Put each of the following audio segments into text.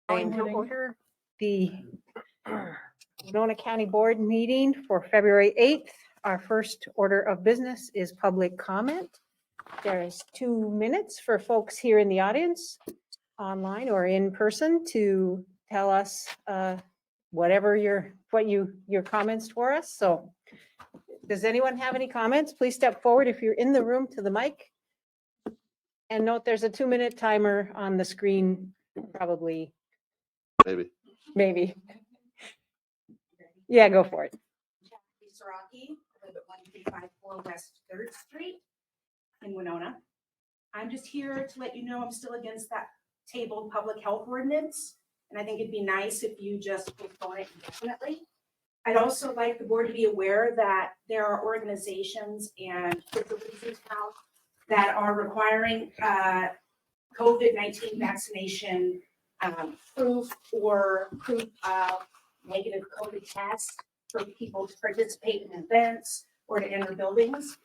Calling to order the Winona County Board meeting for February 8th. Our first order of business is public comment. There is 2 minutes for folks here in the audience, online or in person, to tell us whatever your comments for us. So does anyone have any comments? Please step forward if you're in the room to the mic. And note there's a 2-minute timer on the screen, probably. Maybe. Yeah, go for it. Jackie Saraki, I live at 1354 West 3rd Street in Winona. I'm just here to let you know I'm still against that tabled public health ordinance, and I think it'd be nice if you just postpone it indefinitely. I'd also like the board to be aware that there are organizations and facilities in town that are requiring COVID-19 vaccination proof or proof of negative COVID test for people to participate in events or to enter buildings.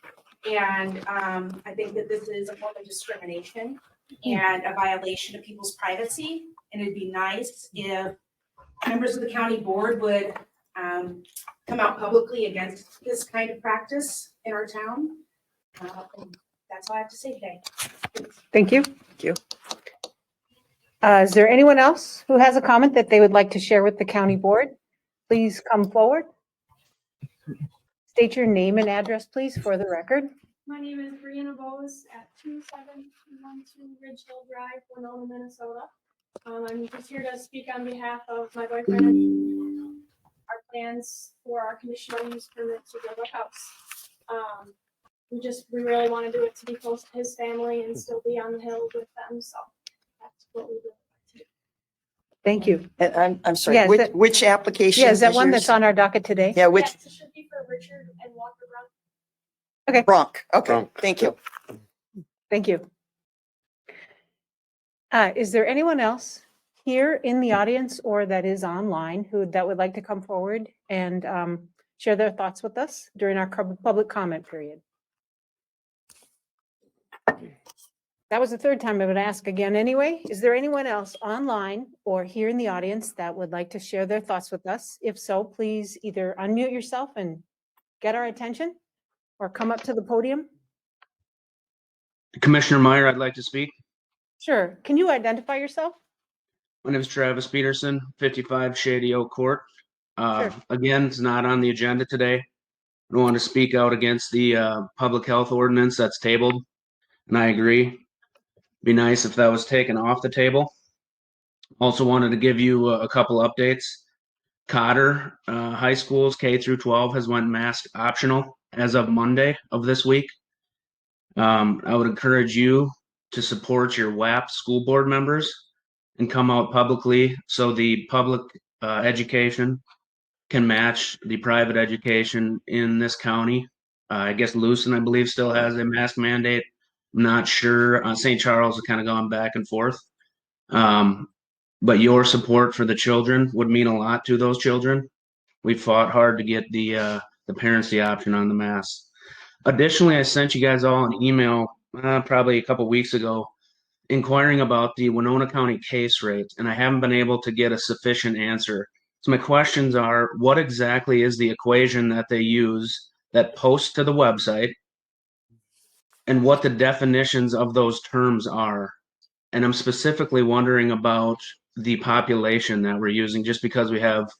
And I think that this is a form of discrimination and a violation of people's privacy. And it'd be nice if members of the county board would come out publicly against this kind of practice in our town. And that's all I have to say today. Thank you. Thank you. Is there anyone else who has a comment that they would like to share with the county board? Please come forward. State your name and address, please, for the record. My name is Brianna Bowes at 2712 Ridge Hill Drive, Winona, Minnesota. I'm just here to speak on behalf of my boyfriend and our plans for our conditional use permit to build a house. We really want to do it to be close to his family and still be on the hill with them. So that's what we would like to do. Thank you. And I'm sorry, Yeah, which application? Yeah, is that one yours? that's on our docket today? Yeah, which, Yes, it should be for Richard and Walker Brown. Bronk, okay, thank you. Thank you. Is there anyone else here in the audience or that is online that would like to come forward and share their thoughts with us during our public comment period? That was the third time I would ask again anyway. Is there anyone else online or here in the audience that would like to share their thoughts with us? If so, please either unmute yourself and get our attention or come up to the podium. Commissioner Meyer, I'd like to speak. Sure. Can you identify yourself? My name is Travis Peterson, 55 Shady Oak Court. Sure. Again, it's not on the agenda today. I want to speak out against the public health ordinance that's tabled, and I agree. Be nice if that was taken off the table. Also wanted to give you a couple updates. Cotter High Schools K through 12 has went mask optional as of Monday of this week. I would encourage you to support your WAP school board members and come out publicly so the public education can match the private education in this county. I guess Lucin, I believe, still has a mask mandate. I'm not sure. St. Charles has kind of gone back and forth. But your support for the children would mean a lot to those children. We fought hard to get the parents the option on the mask. Additionally, I sent you guys all an email probably a couple weeks ago inquiring about the Winona County case rate, and I haven't been able to get a sufficient answer. So my questions are, what exactly is the equation that they use that posts to the website, and what the definitions of those terms are? And I'm specifically wondering about the population that we're using, just because we have,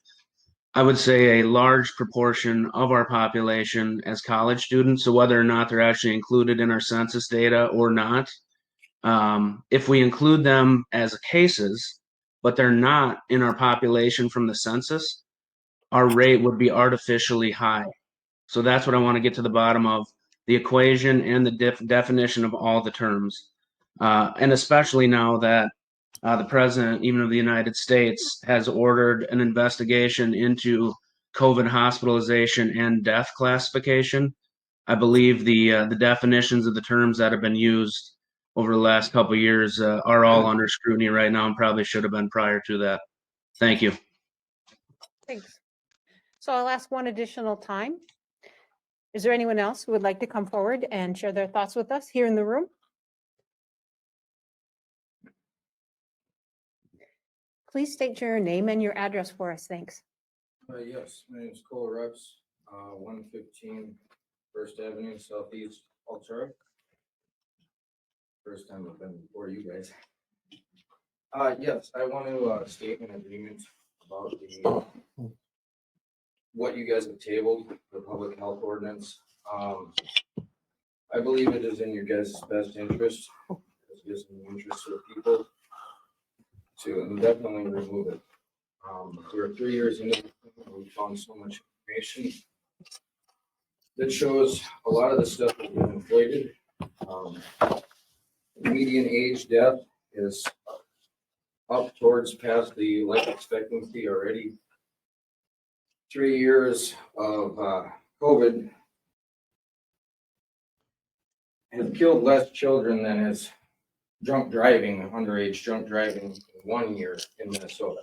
I would say, a large proportion of our population as college students. So whether or not they're actually included in our census data or not, if we include them as cases, but they're not in our population from the census, our rate would be artificially high. So that's what I want to get to the bottom of, the equation and the definition of all the terms. And especially now that the president, even of the United States, has ordered an investigation into COVID hospitalization and death classification. I believe the definitions of the terms that have been used over the last couple of years are all under scrutiny right now and probably should have been prior to that. Thank you. Thanks. So I'll ask one additional time. Is there anyone else who would like to come forward and share their thoughts with us here in the room? Please state your name and your address for us. Thanks. Yes, my name is Cole Reps, 115 First Avenue Southeast, Altura. First time I've been before you guys. Yes, I want to state an agreement about what you guys have tabled, the public health ordinance. I believe it is in your guys' best interest, it is in the interest of the people to indefinitely remove it. We're 3 years into it, and we found so much information that shows a lot of the stuff has been inflated. Median age death is up towards past the life expectancy already. 3 years of COVID has killed less children than has drunk driving, underage drunk driving in 1 year in Minnesota.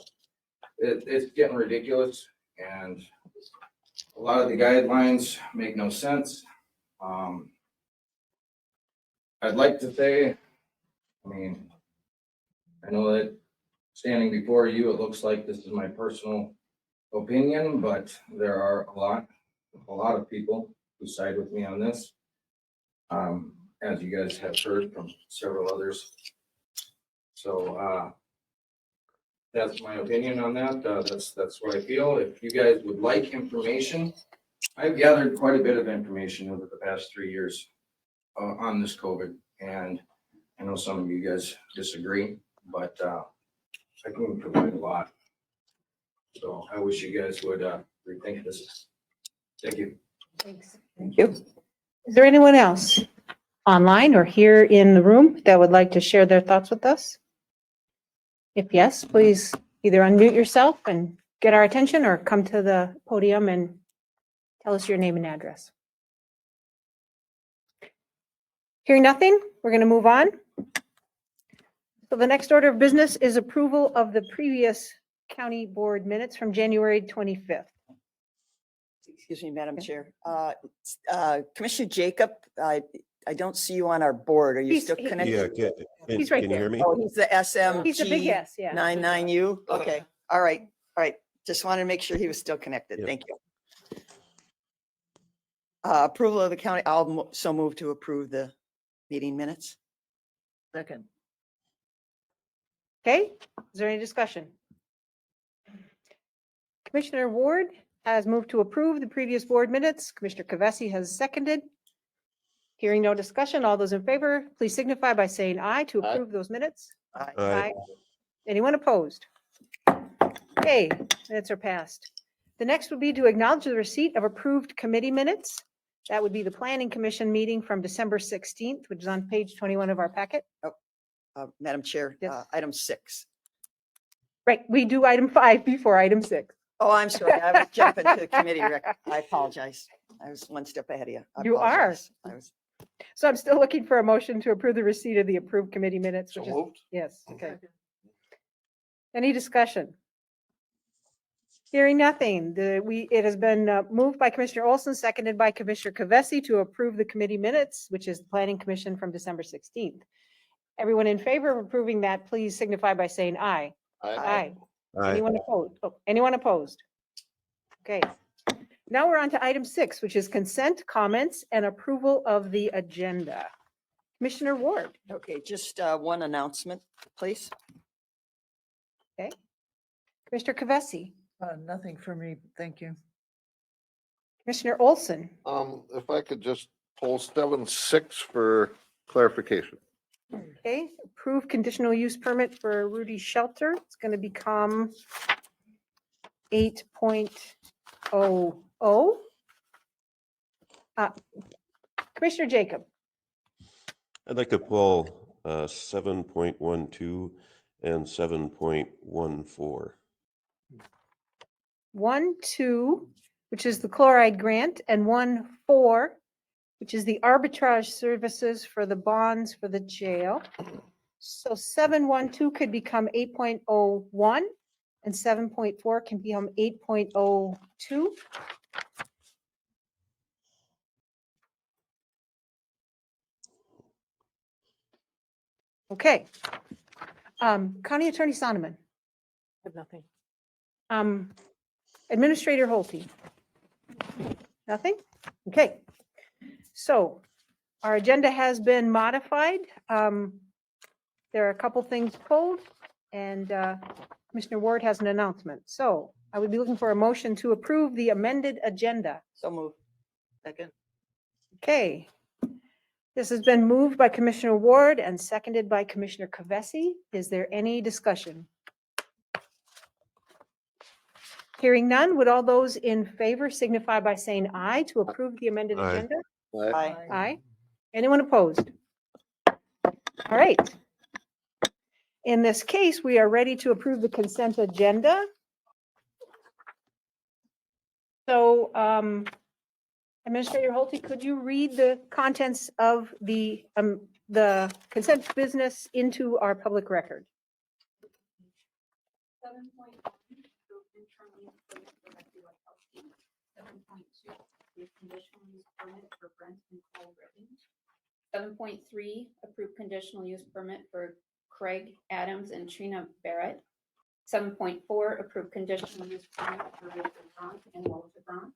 It's getting ridiculous, and a lot of the guidelines make no sense. I'd like to say, I mean, I know that standing before you, it looks like this is my personal opinion, but there are a lot of people who side with me on this. As you guys have heard from several others. So, that's my opinion on that. That's what I feel. If you guys would like information, I've gathered quite a bit of information over the past 3 years on this COVID, and I know some of you guys disagree, but I can provide a lot. So I wish you guys would rethink this. Thank you. Thanks. Thank you. Is there anyone else online or here in the room that would like to share their thoughts with us? If yes, please either unmute yourself and get our attention or come to the podium and tell us your name and address. Hearing nothing, we're going to move on. So the next order of business is approval of the previous county board minutes from January 25th. Excuse me, Madam Chair. Commissioner Jacob, I don't see you on our board. Are you He's- still he- connected? Yeah, He's right can you there. hear me? Oh, he's the SMG. He's a big yes, yeah. 99U? Okay, all right. Just wanted to make sure he was still connected. Yep. Thank you. Approval of the county, I'll so move to approve the meeting minutes. Second. Okay, is there any discussion? Commissioner Ward has moved to approve the previous board minutes. Commissioner Kavesi has seconded. Hearing no discussion, all those in favor, please signify by saying aye to approve those minutes. Aye. Anyone opposed? Okay, minutes are passed. The next would be to acknowledge the receipt of approved committee minutes. That would be the Planning Commission meeting from December 16th, which is on page 21 of our packet. Madam Chair, Yes. item 6. Right, we do item 5 before item 6. Oh, I'm sorry. I was jumping to the committee record. I apologize. I was one step ahead of you. I You are. apologize. So I'm still looking for a motion to approve the receipt of the approved committee minutes. So which is- moved. Yes, okay. Any discussion? Hearing nothing, it has been moved by Commissioner Olson, seconded by Commissioner Kavesi to approve the committee minutes, which is the Planning Commission from December 16th. Everyone in favor of approving that, please signify by saying aye. Aye. Aye. Anyone opposed? Oh, anyone opposed? Okay. Now we're on to item 6, which is consent, comments, and approval of the agenda. Commissioner Ward. Okay, just one announcement, please. Commissioner Kavesi. Nothing for me, thank you. Commissioner Olson. If I could just pull 7-6 for clarification. Okay, approved conditional use permit for Rudy Shelter. It's going to become 8.00. Commissioner Jacob. I'd like to pull 7.12 and 7.14. 1.2, which is the chloride grant, and 1.4, which is the arbitrage services for the bonds for the jail. So 7.12 could become 8.01 and 7.4 can become 8.02. Okay. County Attorney Sonneman. Have nothing. Administrator Holty? Nothing? Okay. So our agenda has been modified. There are a couple things pulled, and Commissioner Ward has an announcement. So I would be looking for a motion to approve the amended agenda. So move. Second. Okay. This has been moved by Commissioner Ward and seconded by Commissioner Kavesi. Is there any discussion? Hearing none, would all those in favor signify by saying aye to approve the amended Aye. agenda? Aye. Aye. Anyone opposed? All right. In this case, we are ready to approve the consent agenda. So, Administrator Holty, could you read the contents of the consent business into our public record? 7.1, approve interim use permit for Epidemic. 7.2, approve conditional use permit for Brent and Cole Redding. 7.3, approve conditional use permit for Craig Adams and Trina Barrett. 7.4, approve conditional use permit for Richard Bronk and Walter Bronk.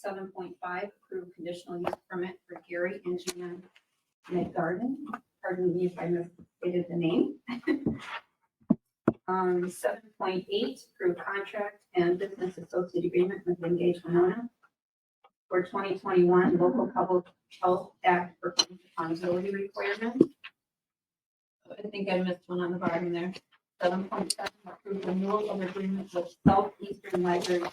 7.5, approve conditional use permit for Gary and Gina McGarden. Pardon me if I misstated the name. 7.8, approve contract and business associate agreement with Engage Winona for 2021 local public health act for accountability requirements. I think I missed one on the bottom there. 7.7, approve renewal of agreement with Southeastern Library.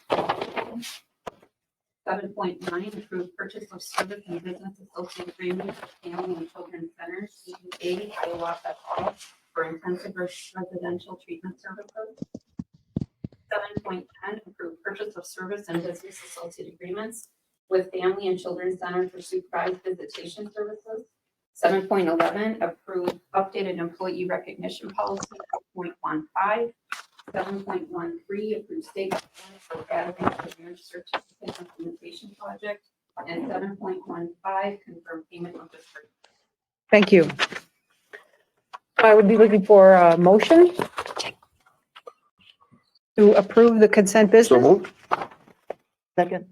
7.9, approve purchase of service and business associate agreement with Family and Children's Centers, CEA, Hiawatha Hall, for intensive residential treatment services. 7.10, approve purchase of service and business associate agreements with Family and Children's Center for supervised visitation services. 7.11, approve updated employee recognition policy. 7.15, 7.13, approve state guidelines for database marriage certificate implementation project. And 7.15, confirm payment of disbursement. Thank you. I would be looking for a motion to approve the consent So business. moved. Second.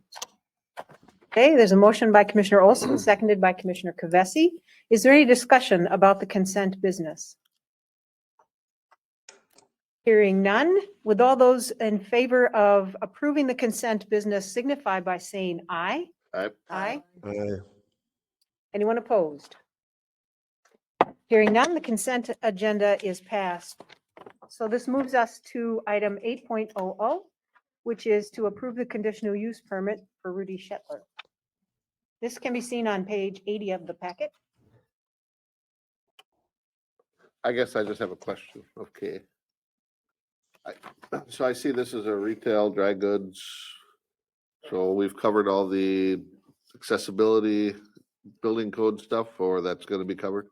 Okay, there's a motion by Commissioner Olson, seconded by Commissioner Kavesi. Is there any discussion about the consent business? Hearing none, would all those in favor of approving the consent business signify by saying aye? Aye. Aye. Aye. Anyone opposed? Hearing none, the consent agenda is passed. So this moves us to item 8.00, which is to approve the conditional use permit for Rudy Shetler. This can be seen on page 80 of the packet. I guess I just have a question. Okay. So I see this is a retail dry goods. So we've covered all the accessibility, building code stuff, or that's gonna be covered?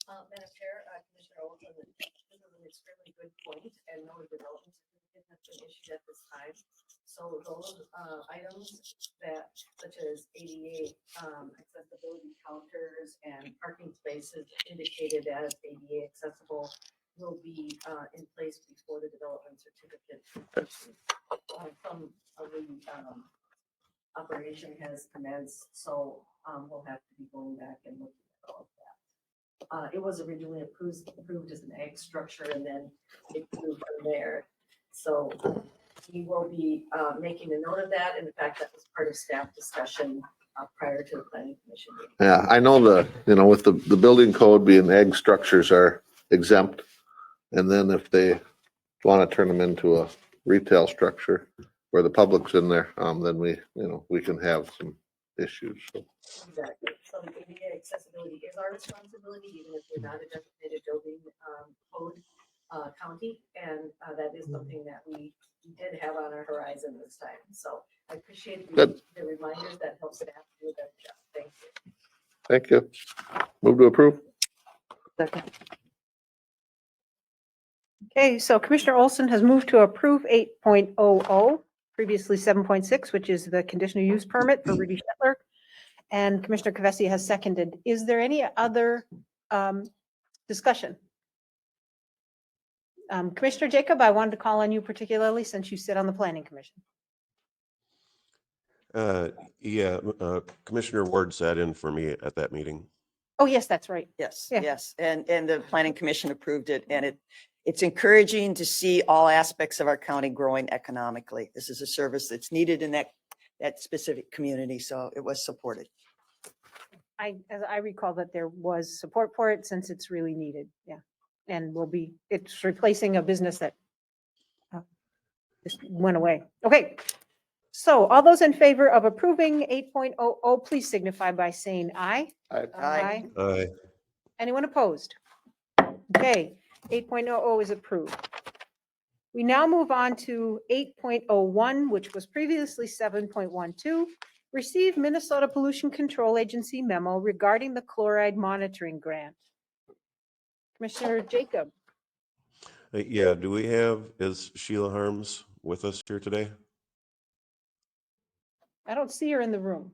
Madam Chair, Commissioner Olson, this is an extremely good point, and no development certificate has been issued at this time. So those items that, such as ADA accessibility counters and parking spaces indicated as ADA accessible will be in place before the development certificate. Some of the operation has commenced, so we'll have to be going back and looking at all of that. It was originally approved as an egg structure, and then it moved from there. So we will be making a note of that. And in fact, that was part of staff discussion prior to the planning commission meeting. Yeah, I know with the building code being egg structures are exempt. And then if they want to turn them into a retail structure where the public's in there, then we can have some issues. So. Exactly. So the ADA accessibility is our responsibility, even if we're not a designated building code county. And that is something that we did have on our horizon this time. So I appreciate the reminders that help staff do that job. Thank you. Thank you. Move to approve. Second. Okay, so Commissioner Olson has moved to approve 8.00, previously 7.6, which is the conditional use permit for Rudy Shetler. And Commissioner Kavesi has seconded. Is there any other discussion? Commissioner Jacob, I wanted to call on you particularly since you sit on the Planning Commission. Yeah, Commissioner Ward sat in for me at that meeting. Oh, yes, that's right. Yes, Yeah. yes. And the planning commission approved it, and it's encouraging to see all aspects of our county growing economically. This is a service that's needed in that specific community, so it was supported. As I recall that there was support for it since it's really needed. Yeah. And it's replacing a business that just went away. Okay. So all those in favor of approving 8.00, please signify by saying aye. Aye. Anyone opposed? Okay, 8.00 is approved. We now move on to 8.01, which was previously 7.12. Receive Minnesota Pollution Control Agency memo regarding the chloride monitoring grant. Commissioner Jacob. Yeah, is Sheila Harms with us here today? I don't see her in the room.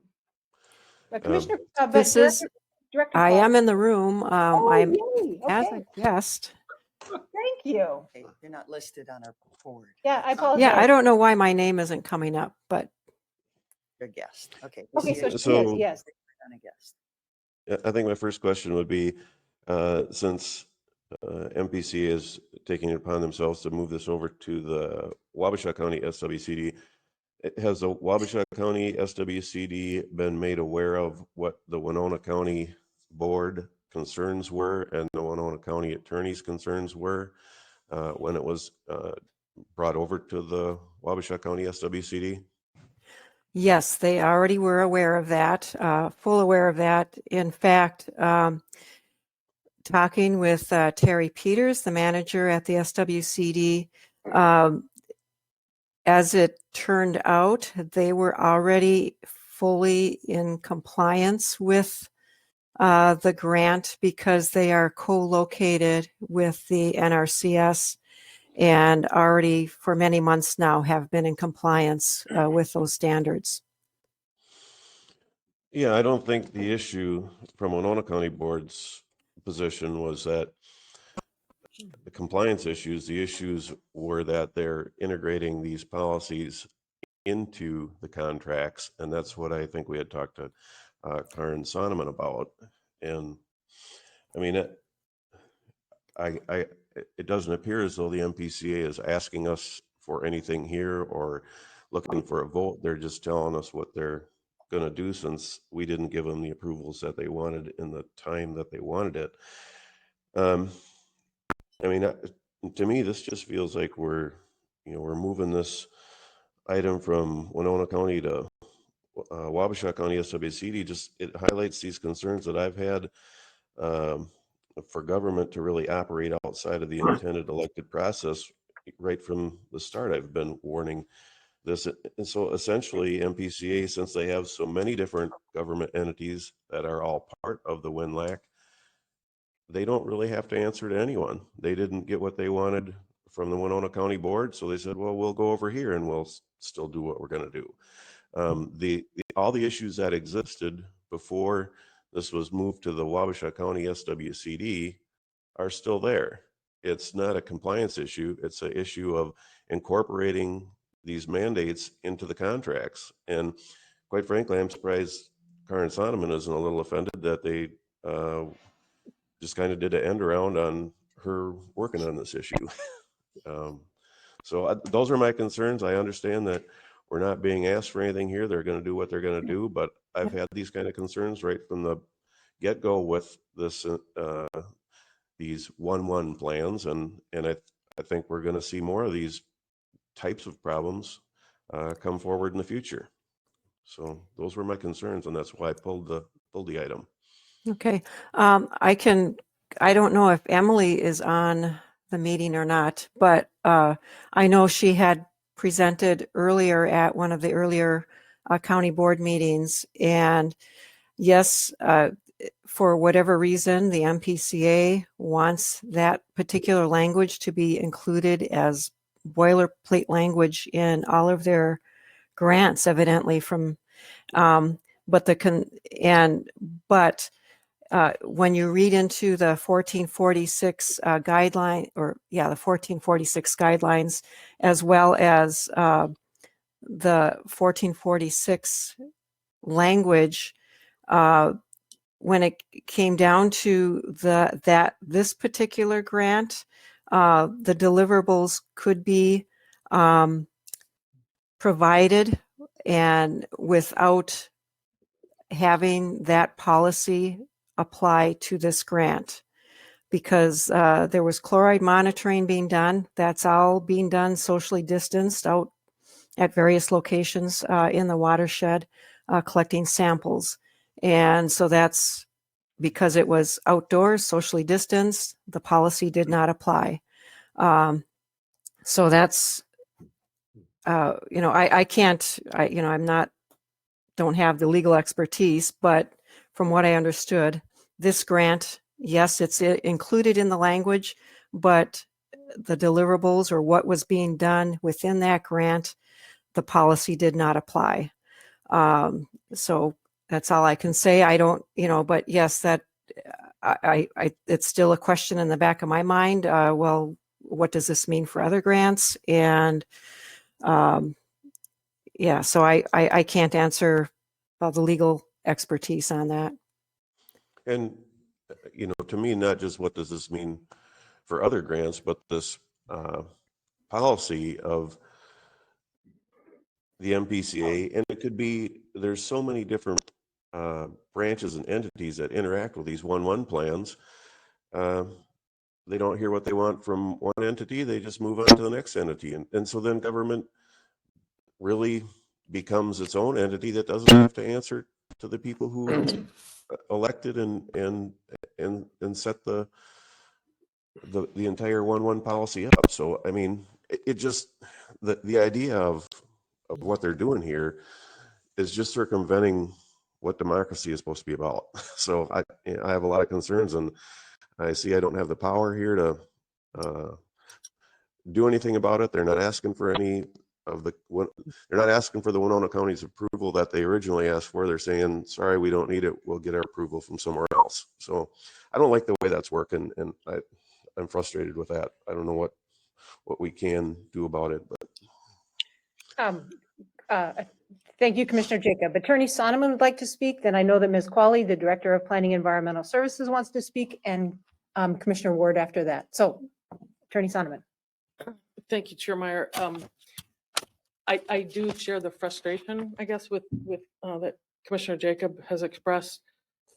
But Um, Commissioner, This is, Director I Paul- am in the room. Oh, I'm yay, as okay, a guest. thank you. Okay, they're not listed on our board. Yeah, I apologize. Yeah, I don't know why my name isn't coming up, but They're guest. Okay. Okay, so she So- is, yes. On a guest. I think my first question would be, since MPC is taking it upon themselves to move this over to the Wabasha County SWCD, has the Wabasha County SWCD been made aware of what the Winona County Board concerns were and the Winona County Attorney's concerns were when it was brought over to the Wabasha County SWCD? yes, they already were aware of that, full aware of that. In fact, talking with Terry Peters, the manager at the SWCD, as it turned out, they were already fully in compliance with the grant because they are co-located with the NRCS and already for many months now have been in compliance with those standards. Yeah, I don't think the issue from Winona County Board's position was that the compliance issues. The issues were that they're integrating these policies into the contracts, and that's what I think we had talked to Karen Sonneman about. And I mean, it doesn't appear as though the MPCA is asking us for anything here or looking for a vote. They're just telling us what they're going to do since we didn't give them the approvals that they wanted in the time that they wanted it. I mean, to me, this just feels like we're moving this item from Winona County to Wabasha County SWCD. It highlights these concerns that I've had for government to really operate outside of the intended elected process right from the start. I've been warning this. And so essentially MPCA, since they have so many different government entities that are all part of the WinLAC, they don't really have to answer to anyone. They didn't get what they wanted from the Winona County Board, so they said, well, we'll go over here and we'll still do what we're going to do. All the issues that existed before this was moved to the Wabasha County SWCD are still there. It's not a compliance issue. It's an issue of incorporating these mandates into the contracts. And quite frankly, I'm surprised Karen Sonneman isn't a little offended that they just kind of did an end around on her working on this issue. So those are my concerns. I understand that we're not being asked for anything here. They're going to do what they're going to do, but I've had these kind of concerns right from the get-go with this, these 1-1 plans, and I think we're going to see more of these types of problems come forward in the future. So those were my concerns, and that's why I pulled the item. Okay. I don't know if Emily is on the meeting or not, but I know she had presented earlier at one of the earlier county board meetings. And yes, for whatever reason, the MPCA wants that particular language to be included as boilerplate language in all of their grants, evidently from, but when you read into the 1446 guideline, the 1446 guidelines, as well as the 1446 language, when it came down to this particular grant, the deliverables could be provided and without having that policy apply to this grant, because there was chloride monitoring being done. That's all being done socially distanced out at various locations in the watershed, collecting samples. And so that's because it was outdoors, socially distanced, the policy did not apply. So that's, I can't, I'm not, don't have the legal expertise, but from what I understood, this grant, yes, it's included in the language, but the deliverables or what was being done within that grant, the policy did not apply. So that's all I can say. I don't, but yes, that it's still a question in the back of my mind. Well, what does this mean for other grants? And so I can't answer about the legal expertise on that. And, to me, not just what does this mean for other grants, but this policy of the MPCA, and it could be, there's so many different branches and entities that interact with these 1-1 plans. They don't hear what they want from one entity, they just move on to the next entity. And so then government really becomes its own entity that doesn't have to answer to the people who elected and set the entire 1-1 policy up. So, I mean, it just, the idea of what they're doing here is just circumventing what democracy is supposed to be about. So I have a lot of concerns, and I see I don't have the power here to do anything about it. They're not asking for any of they're not asking for the Winona County's approval that they originally asked for. They're saying, sorry, we don't need it. We'll get our approval from somewhere else. So I don't like the way that's working, and I'm frustrated with that. I don't know what we can do about it, but Thank you, Commissioner Jacob. Attorney Sonneman would like to speak. Then I know that Ms. Qualley, the Director of Planning and Environmental Services, wants to speak, and Commissioner Ward after that. So, Attorney Sonneman. Thank you, Chair Meyer. I do share the frustration, I guess, with that Commissioner Jacob has expressed.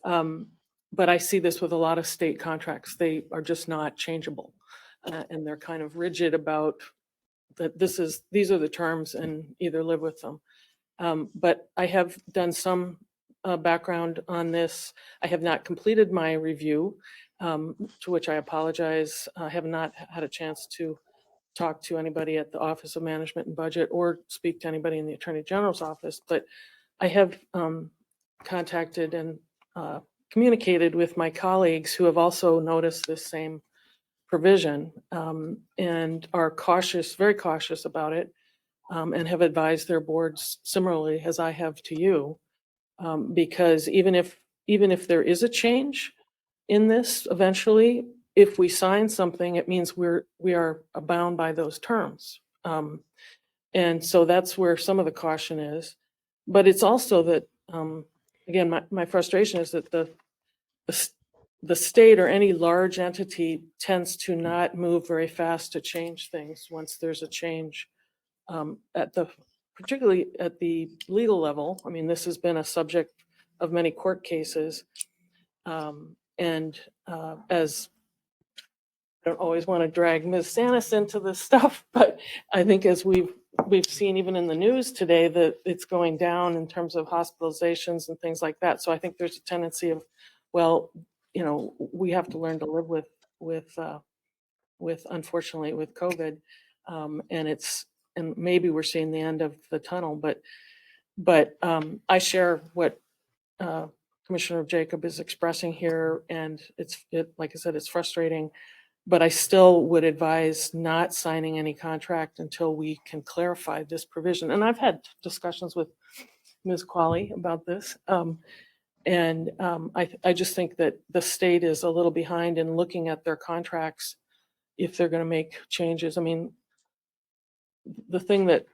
But I see this with a lot of state contracts. They are just not changeable, and they're kind of rigid about that. These are the terms, and either live with them. But I have done some background on this. I have not completed my review, to which I apologize. I have not had a chance to talk to anybody at the Office of Management and Budget or speak to anybody in the Attorney General's office, but I have contacted and communicated with my colleagues who have also noticed this same provision and are cautious, very cautious about it, and have advised their boards similarly as I have to you, because even if there is a change in this eventually, if we sign something, it means we are bound by those terms. And so that's where some of the caution is. But it's also that, again, my frustration is that the state or any large entity tends to not move very fast to change things once there's a change, particularly at the legal level. I mean, this has been a subject of many court cases. As I don't always want to drag Ms. Sanis into this stuff, but I think as we've seen even in the news today that it's going down in terms of hospitalizations and things like that. So I think there's a tendency of, well, we have to learn to live with unfortunately with COVID, and maybe we're seeing the end of the tunnel. But I share what Commissioner Jacob is expressing here, and like I said, it's frustrating. But I still would advise not signing any contract until we can clarify this provision. And I've had discussions with Ms. Qualley about this. And I just think that the state is a little behind in looking at their contracts if they're going to make changes. I mean, the thing that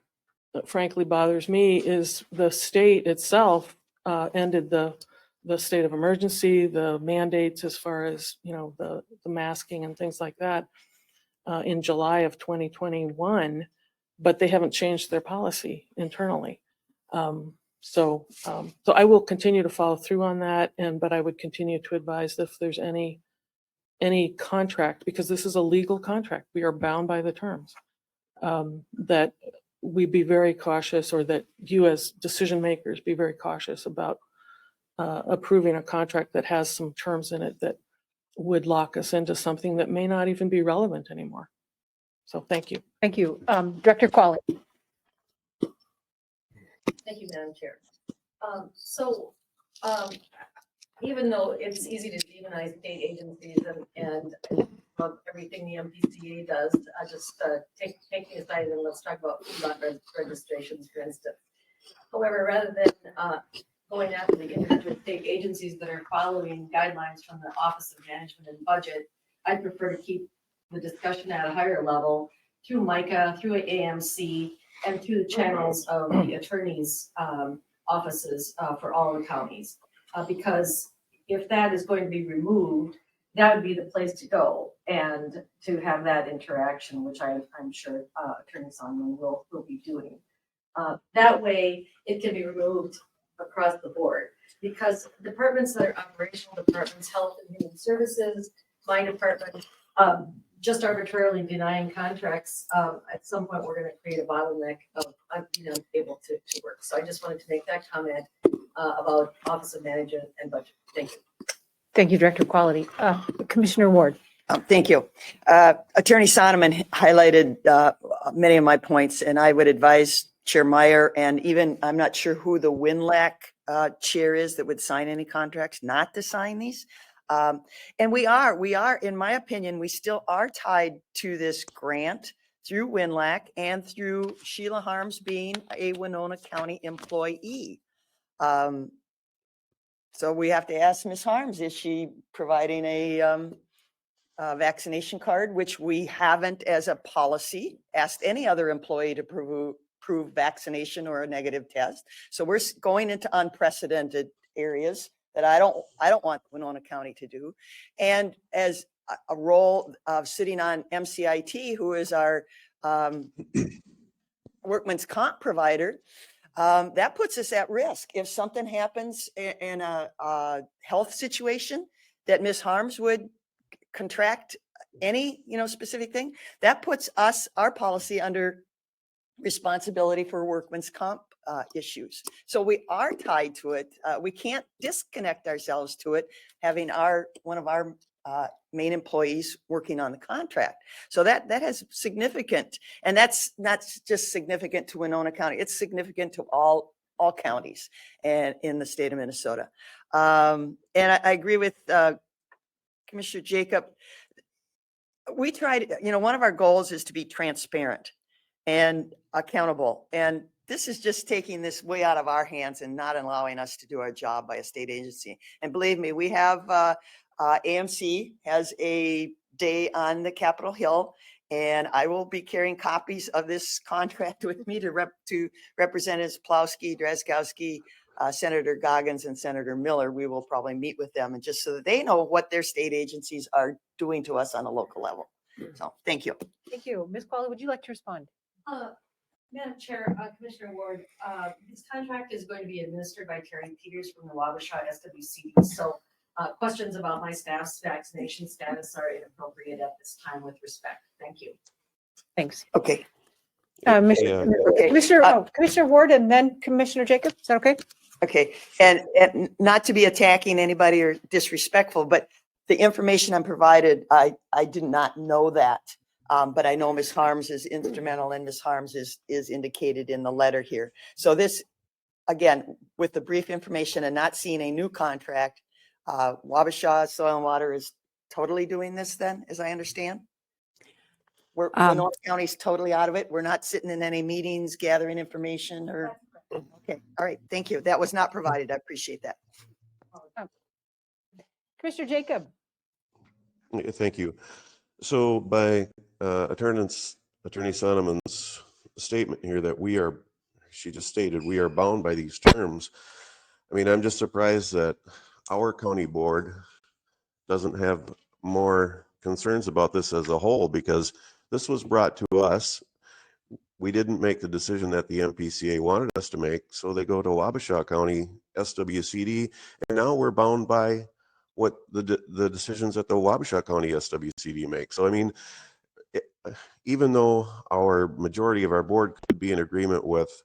frankly bothers me is the state itself ended the state of emergency, the mandates as far as, you know, the masking and things like that in July of 2021, but they haven't changed their policy internally. So I will continue to follow through on that, but I would continue to advise if there's any contract, because this is a legal contract, we are bound by the terms, that we be very cautious, or that you as decision makers be very cautious about approving a contract that has some terms in it that would lock us into something that may not even be relevant anymore. So thank you. Thank you. Director Qualley. Thank you, Madam Chair. Even though it's easy to demonize state agencies and everything the MPCA does, I just take me aside and let's talk about food lot registrations, for instance. However, rather than going after the individual state agencies that are following guidelines from the Office of Management and Budget, I'd prefer to keep the discussion at a higher level through MICA, through AMC, and through the channels of the attorneys' offices for all the counties. Because if that is going to be removed, that would be the place to go and to have that interaction, which I'm sure Attorney Sondland will be doing. That way, it can be removed across the board, because departments that are operational departments, health and human services, my department, just arbitrarily denying contracts, at some point, we're going to create a bottleneck of able to work. So I just wanted to make that comment about Office of Management and Budget. Thank you. Thank you, Director Quality. Commissioner Ward. Thank you. Attorney Sonneman highlighted many of my points, and I would advise Chair Meyer, and even I'm not sure who the WinLAC chair is that would sign any contracts, not to sign these. And we are, in my opinion, we still are tied to this grant through WinLAC and through Sheila Harms being a Winona County employee. So we have to ask Ms. Harms, is she providing a vaccination card, which we haven't as a policy asked any other employee to prove vaccination or a negative test. So we're going into unprecedented areas that I don't want Winona County to do. And as a role of sitting on MCIT, who is our workman's comp provider, that puts us at risk. If something happens in a health situation that Ms. Harms would contract any, specific thing, that puts us, our policy, under responsibility for workman's comp issues. So we are tied to it. We can't disconnect ourselves to it, having one of our main employees working on the contract. So that has significant, and that's not just significant to Winona County. It's significant to all counties and in the state of Minnesota. And I agree with Commissioner Jacob. We tried, one of our goals is to be transparent and accountable. And this is just taking this way out of our hands and not allowing us to do our job by a state agency. And believe me, we have AMC has a day on the Capitol Hill, and I will be carrying copies of this contract with me to Representatives Plowski, Drazkowski, Senator Goggins, and Senator Miller. We will probably meet with them, and just so that they know what their state agencies are doing to us on a local level. So thank you. Thank you. Ms. Qualley, would you like to respond? Madam Chair, Commissioner Ward, this contract is going to be administered by Terry Peters from the Wabasha SWCD. So questions about my staff's vaccination status are inappropriate at this time with respect. Thank you. Thanks. Okay. Commissioner Ward and then Commissioner Jacob. Is that okay? Okay. And not to be attacking anybody or disrespectful, but the information I'm provided, I did not know that. But I know Ms. Harms is instrumental, and Ms. Harms is indicated in the letter here. So this, again, with the brief information and not seeing a new contract, Wabasha Soil and Water is totally doing this then, as I understand? Winona County's totally out of it. We're not sitting in any meetings, gathering information or, okay. All right. Thank you. That was not provided. I appreciate that. Commissioner Jacob. Thank you. So by Attorney Sonoman's statement here that she just stated, we are bound by these terms. I mean, I'm just surprised that our county board doesn't have more concerns about this as a whole, because this was brought to us. We didn't make the decision that the MPCA wanted us to make, so they go to Wabasha County SWCD, and now we're bound by what the decisions that the Wabasha County SWCD make. So I mean, even though our majority of our board could be in agreement with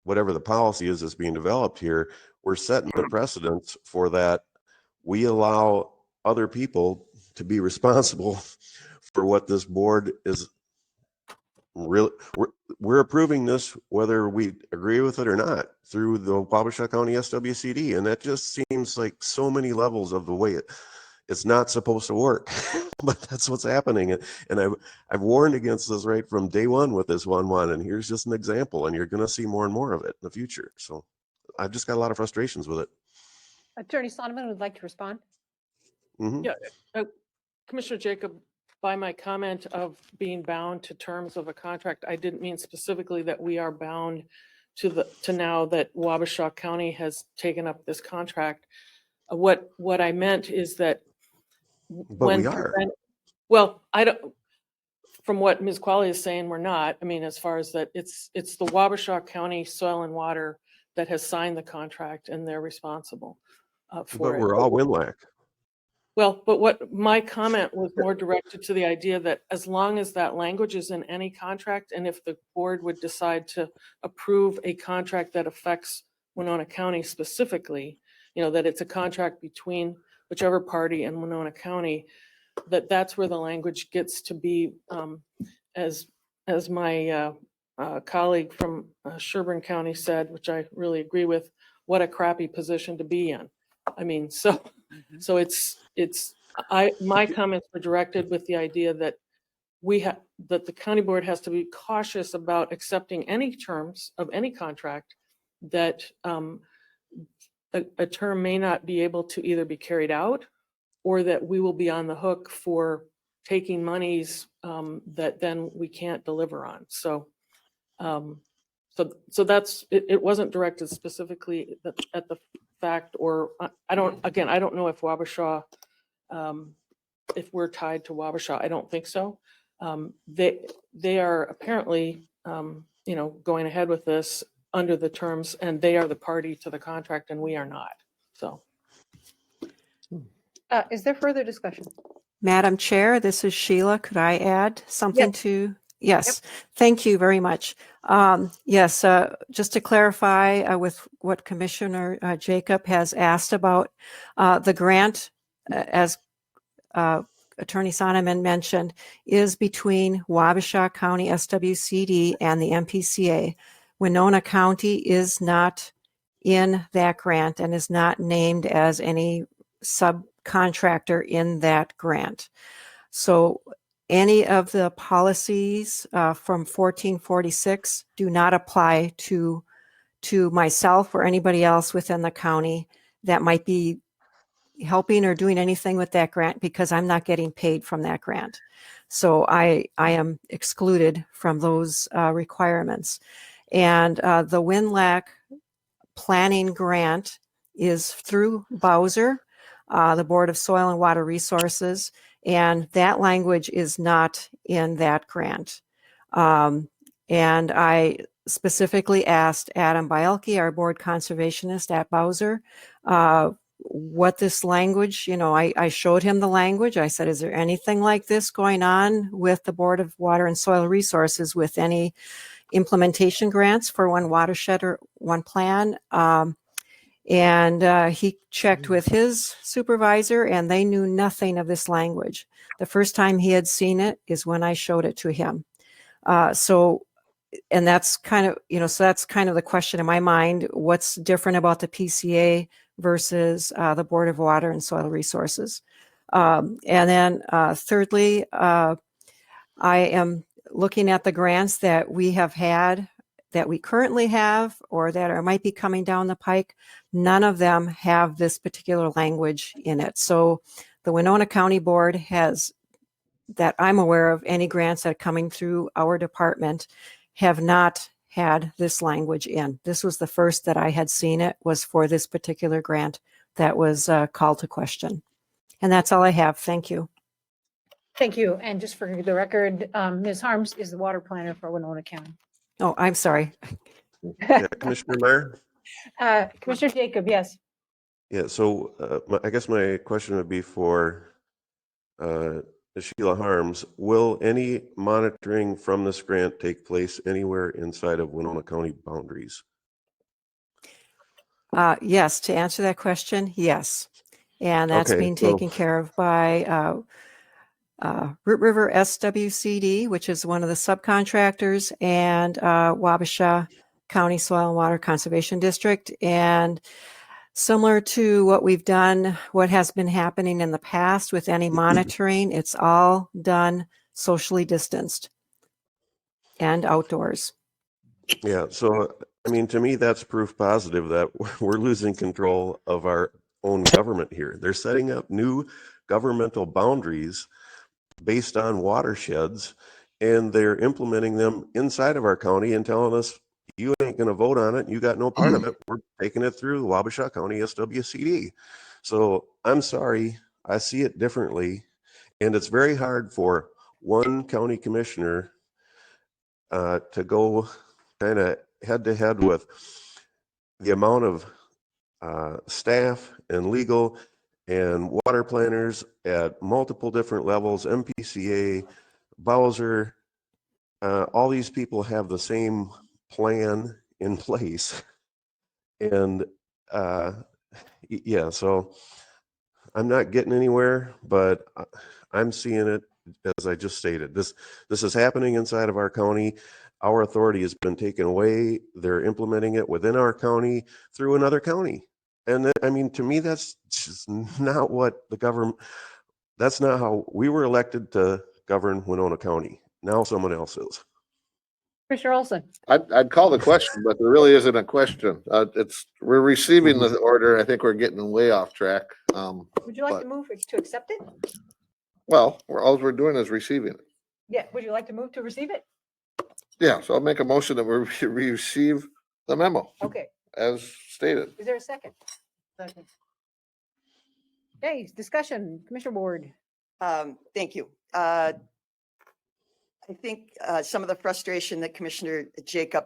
whatever the policy is that's being developed here, we're setting the precedence for that. We allow other people to be responsible for what this board is really. We're approving this whether we agree with it or not through the Wabasha County SWCD, and that just seems like so many levels of the way it's not supposed to work. But that's what's happening, and I've warned against this right from day one with this 1-1, and here's just an example, and you're going to see more and more of it in the future. So I've just got a lot of frustrations with it. Attorney Sonoman would like to respond. Mhm. Yeah, Commissioner Jacob, by my comment of being bound to terms of a contract, I didn't mean specifically that we are bound to now that Wabasha County has taken up this contract. What I meant is that But we are. well, I don't, from what Ms. Qualley is saying, we're not. I mean, as far as that, it's the Wabasha County Soil and Water that has signed the contract, and they're responsible for But it. we're all WinLAC. Well, but what my comment was more directed to the idea that as long as that language is in any contract, and if the board would decide to approve a contract that affects Winona County specifically, that it's a contract between whichever party and Winona County, that's where the language gets to be, as my colleague from Sherburne County said, which I really agree with, what a crappy position to be in. I mean, so my comments were directed with the idea that that the county board has to be cautious about accepting any terms of any contract that a term may not be able to either be carried out, or that we will be on the hook for taking monies that then we can't deliver on. So that's it. Wasn't directed specifically at the fact, or I don't know if Wabasha, if we're tied to Wabasha. I don't think so. They are apparently going ahead with this under the terms, and they are the party to the contract, and we are not. So. Is there further discussion? Madam Chair, this is Sheila. Could I add something Yes. to? Yes, thank you very much. Yes, just to clarify with what Commissioner Jacob has asked about the grant, as Attorney Sonoman mentioned, is between Wabasha County SWCD and the MPCA. Winona County is not in that grant and is not named as any subcontractor in that grant. So any of the policies from 1446 do not apply to myself or anybody else within the county that might be helping or doing anything with that grant, because I'm not getting paid from that grant. So I am excluded from those requirements. And the WinLAC planning grant is through Bowser, the Board of Soil and Water Resources, and that language is not in that grant. And I specifically asked Adam Bielke, our board conservationist at Bowser, what this language, I showed him the language. I said, is there anything like this going on with the Board of Water and Soil Resources with any implementation grants for one watershed or one plan? And he checked with his supervisor, and they knew nothing of this language. The first time he had seen it is when I showed it to him. And that's kind of, so that's kind of the question in my mind: what's different about the PCA versus the Board of Water and Soil Resources? And then thirdly, I am looking at the grants that we have had that we currently have or that are, might be coming down the pike, none of them have this particular language in it. So the Winona County Board has, that I'm aware of, any grants that are coming through our department have not had this language in. This was the first that I had seen it, was for this particular grant that was called to question. And that's all I have. Thank you. Thank you. And just for the record, Ms. Harms is the water planner for Winona County. Oh, I'm sorry. Yeah, Commissioner Meyer? Commissioner Jacob, yes. Yeah, so I guess my question would be for Sheila Harms. Will any monitoring from this grant take place anywhere inside of Winona County boundaries? Yes, to answer that question, yes. And that's Okay, being so- taken care of by Root River SWCD, which is one of the subcontractors, and Wabasha County Soil and Water Conservation District. And similar to what we've done, what has been happening in the past with any monitoring, it's all done socially distanced and outdoors. Yeah, so I mean, to me, that's proof positive that we're losing control of our own government here. They're setting up new governmental boundaries based on watersheds, and they're implementing them inside of our county and telling us, you ain't going to vote on it. You got no part of it. We're taking it through Wabasha County SWCD. So I'm sorry, I see it differently. And it's very hard for one county commissioner to go kind of head to head with the amount of staff and legal and water planners at multiple different levels, MPCA, Bowser, all these people have the same plan in place. And yeah, so I'm not getting anywhere, but I'm seeing it, as I just stated. This is happening inside of our county. Our authority has been taken away. They're implementing it within our county through another county. And I mean, to me, that's just not what the government, that's not how we were elected to govern Winona County. Now someone else is. Commissioner Olson. I'd call the question, but there really isn't a question. We're receiving the order. I think we're getting way off track. Would you like But- to move to accept it? Well, all we're doing is receiving it. Yeah. Would you like to move to receive it? Yeah, so I'll make a motion that we receive the memo Okay. as stated. Is there a second? Second. Okay, discussion, Commissioner Ward. Thank you. I think some of the frustration that Commissioner Jacob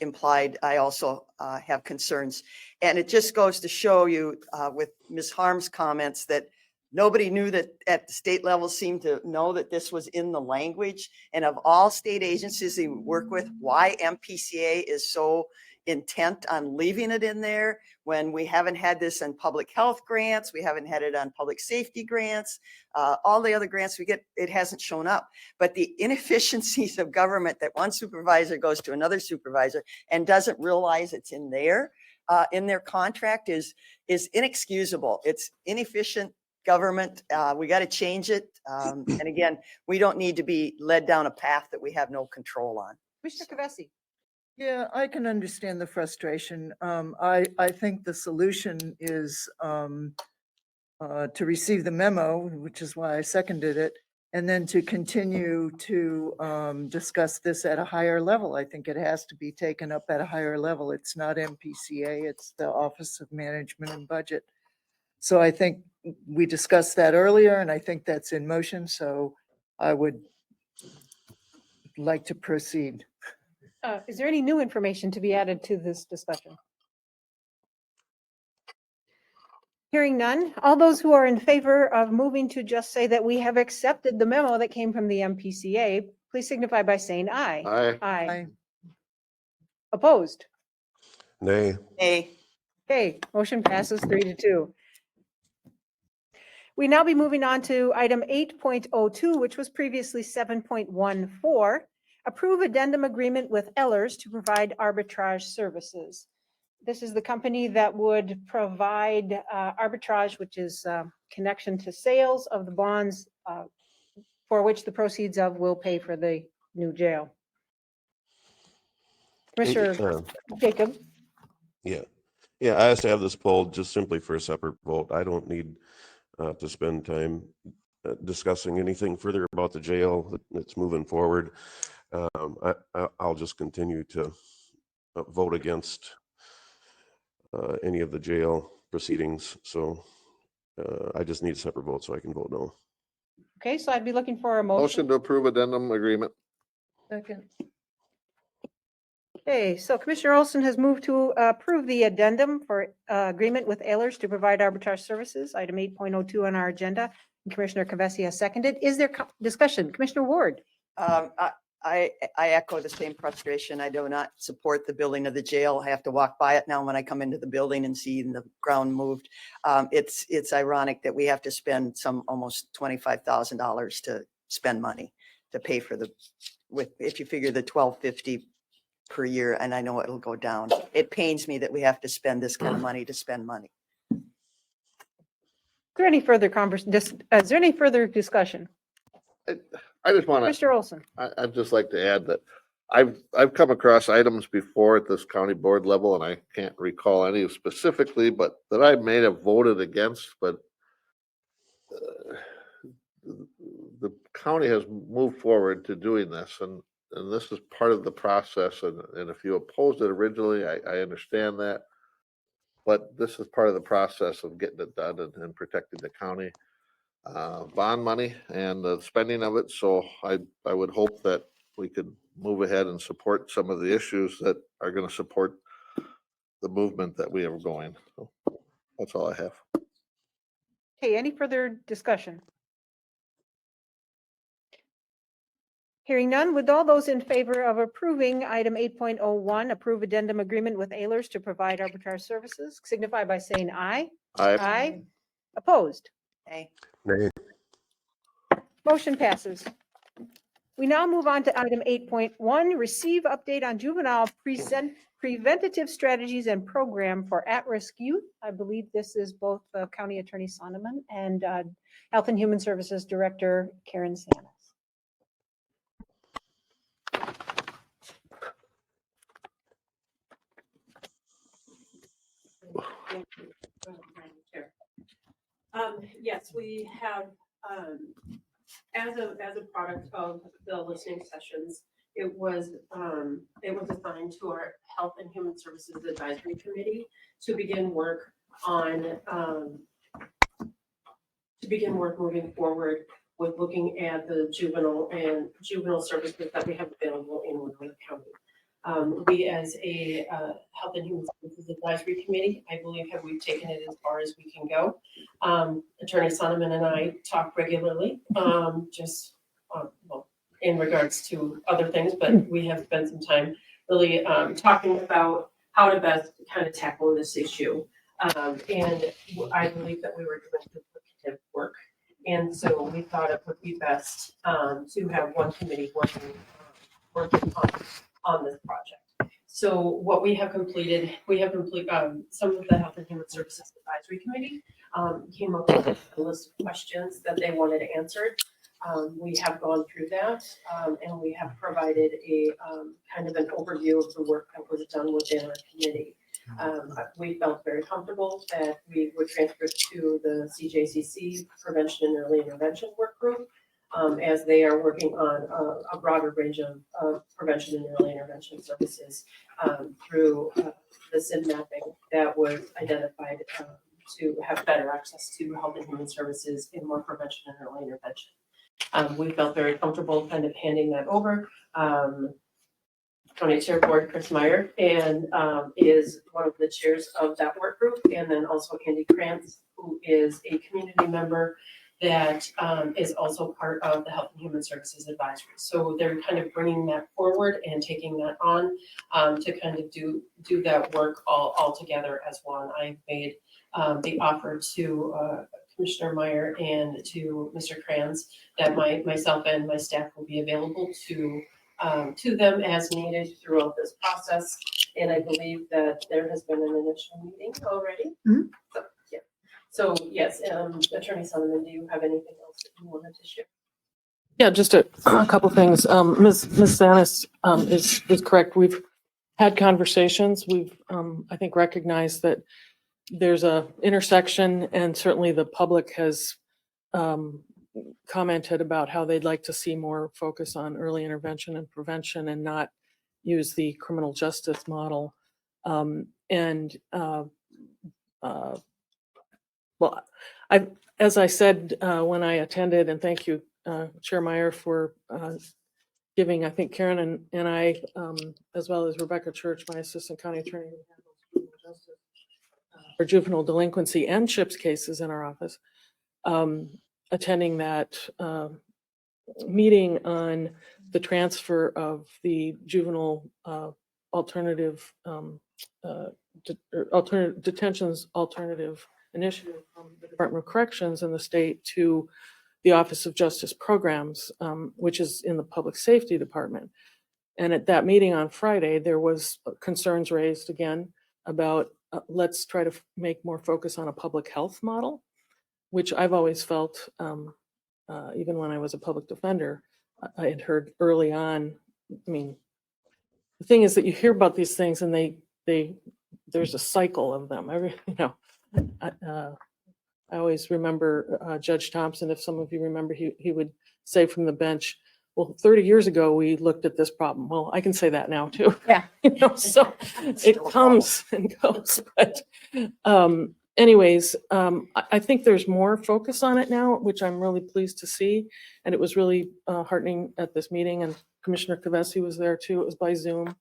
implied, I also have concerns. And it just goes to show you with Ms. Harm's comments that nobody knew that at the state level seemed to know that this was in the language. And of all state agencies they work with, why MPCA is so intent on leaving it in there when we haven't had this in public health grants, we haven't had it on public safety grants, all the other grants we get, it hasn't shown up. But the inefficiencies of government that one supervisor goes to another supervisor and doesn't realize it's in their contract is inexcusable. It's inefficient government. We got to change it. And again, we don't need to be led down a path that we have no control on. Commissioner Kavesi. Yeah, I can understand the frustration. I think the solution is to receive the memo, which is why I seconded it, and then to continue to discuss this at a higher level. I think it has to be taken up at a higher level. It's not MPCA, it's the Office of Management and Budget. So I think we discussed that earlier, and I think that's in motion. So I would like to proceed. Is there any new information to be added to this discussion? Hearing none, all those who are in favor of moving to just say that we have accepted the memo that came from the MPCA, please signify by saying aye. Aye. Aye. Opposed? Nay. Okay, motion passes 3-2. We now be moving on to item 8.02, which was previously 7.14. Approve addendum agreement with Ellers to provide arbitrage services. This is the company that would provide arbitrage, which is connection to sales of the bonds for which the proceeds of will pay for the new jail. Commissioner Jacob? Yeah, yeah, I asked to have this pulled just simply for a separate vote. I don't need to spend time discussing anything further about the jail that's moving forward. I'll just continue to vote against any of the jail proceedings. So I just need a separate vote so I can vote no. Okay, so I'd be looking for a Motion motion. to approve addendum agreement. Second. Okay, so Commissioner Olson has moved to approve the addendum for agreement with Ehlers to provide arbitrage services, item 8.02 on our agenda. And Commissioner Kavesi has seconded. Is there discussion? Commissioner Ward? I echo the same frustration. I do not support the building of the jail. I have to walk by it now when I come into the building and see the ground moved. It's ironic that we have to spend almost $25,000 to spend money to pay for if you figure the $1,250 per year, and I know it'll go down. It pains me that we have to spend this kind of money to spend money. Is there any further is there any further discussion? I just want to, Commissioner Olson? I'd just like to add that I've come across items before at this county board level, and I can't recall any specifically, but that I may have voted against, but the county has moved forward to doing this, and this is part of the process. And if you opposed it originally, I understand that. But this is part of the process of getting it done and protecting the county bond money and the spending of it. So I would hope that we could move ahead and support some of the issues that are going to support the movement that we have going. So that's all I have. Okay, any further discussion? Hearing none, with all those in favor of approving item 8.01, approve addendum agreement with Ehlers to provide arbitrage services, signify by saying aye. Aye. Opposed? Hey, Nay. Motion passes. We now move on to item 8.1, receive update on juvenile preventative strategies and program for at-risk youth. I believe this is both County Attorney Sonneman and Health and Human Services Director Karen Sanis. Yes, we have, as a product of the listening sessions, it was assigned to our Health and Human Services Advisory Committee to begin work moving forward with looking at the juvenile services that we have available in Winona County. We as a Health and Human Services Advisory Committee, I believe we've taken it as far as we can go. Attorney Sonneman and I talk regularly, in regards to other things, but we have spent some time really talking about how to best kind of tackle this issue. And I believe that we were doing duplicative work. And so we thought it would be best to have one committee working on this project. So what we have completed, some of the Health and Human Services Advisory Committee came up with a list of questions that they wanted answered. We have gone through that and we have provided a kind of an overview of the work that was done within our committee. We felt very comfortable that we would transfer to the CJCC Prevention and Early Intervention Work Group as they are working on a broader range of prevention and early intervention services through the SID mapping that was identified to have better access to health and human services in more prevention and early intervention. We felt very comfortable kind of handing that over. County Chair Board Chris Meyer and is one of the chairs of that work group, and then also Andy Krantz, who is a community member that is also part of the Health and Human Services Advisory. So they're kind of bringing that forward and taking that on to kind of do that work all together as one. I've made the offer to Commissioner Meyer and to Mr. Krantz that myself and my staff will be available to them as needed throughout this process. And I believe that there has been an initial meeting already. Mm-hmm. So yes, Attorney Sonneman, do you have anything else that you wanted to share? Yeah, just a couple things. Ms. Sanis is correct. We've had conversations. We've, I think, recognized that there's a intersection, and certainly the public has commented about how they'd like to see more focus on early intervention and prevention and not use the criminal justice model. Well, as I said when I attended, and thank you, Chair Meyer, for giving, I think, Karen and I, as well as Rebecca Church, my assistant county attorney, who handles criminal justice for juvenile delinquency and CHIPS cases in our office, attending that meeting on the transfer of the juvenile alternative detentions alternative initiative from the Department of Corrections in the state to the Office of Justice Programs, which is in the Public Safety Department. And at that meeting on Friday, there was concerns raised again about let's try to make more focus on a public health model, which I've always felt, even when I was a public defender, I had heard early on. I mean, the thing is that you hear about these things and there's a cycle of them. I always remember Judge Thompson, if some of you remember, he would say from the bench, well, 30 years ago, we looked at this problem. Well, I can say that now too. Yeah. So it comes and goes. But anyways, I think there's more focus on it now, which I'm really pleased to see. And it was really heartening at this meeting. And Commissioner Kavesi was there too. It was by Zoom.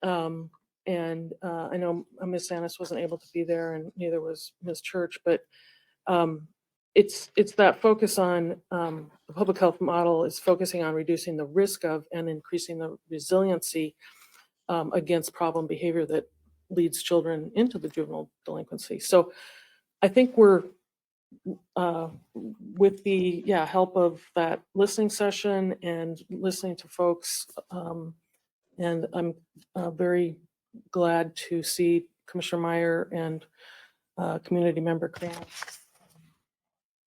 And I know Ms. Sanis wasn't able to be there, and neither was Ms. Church, but it's that focus on the public health model is focusing on reducing the risk of and increasing the resiliency against problem behavior that leads children into the juvenile delinquency. So I think we're with the help of that listening session and listening to folks, and I'm very glad to see Commissioner Meyer and community member Grant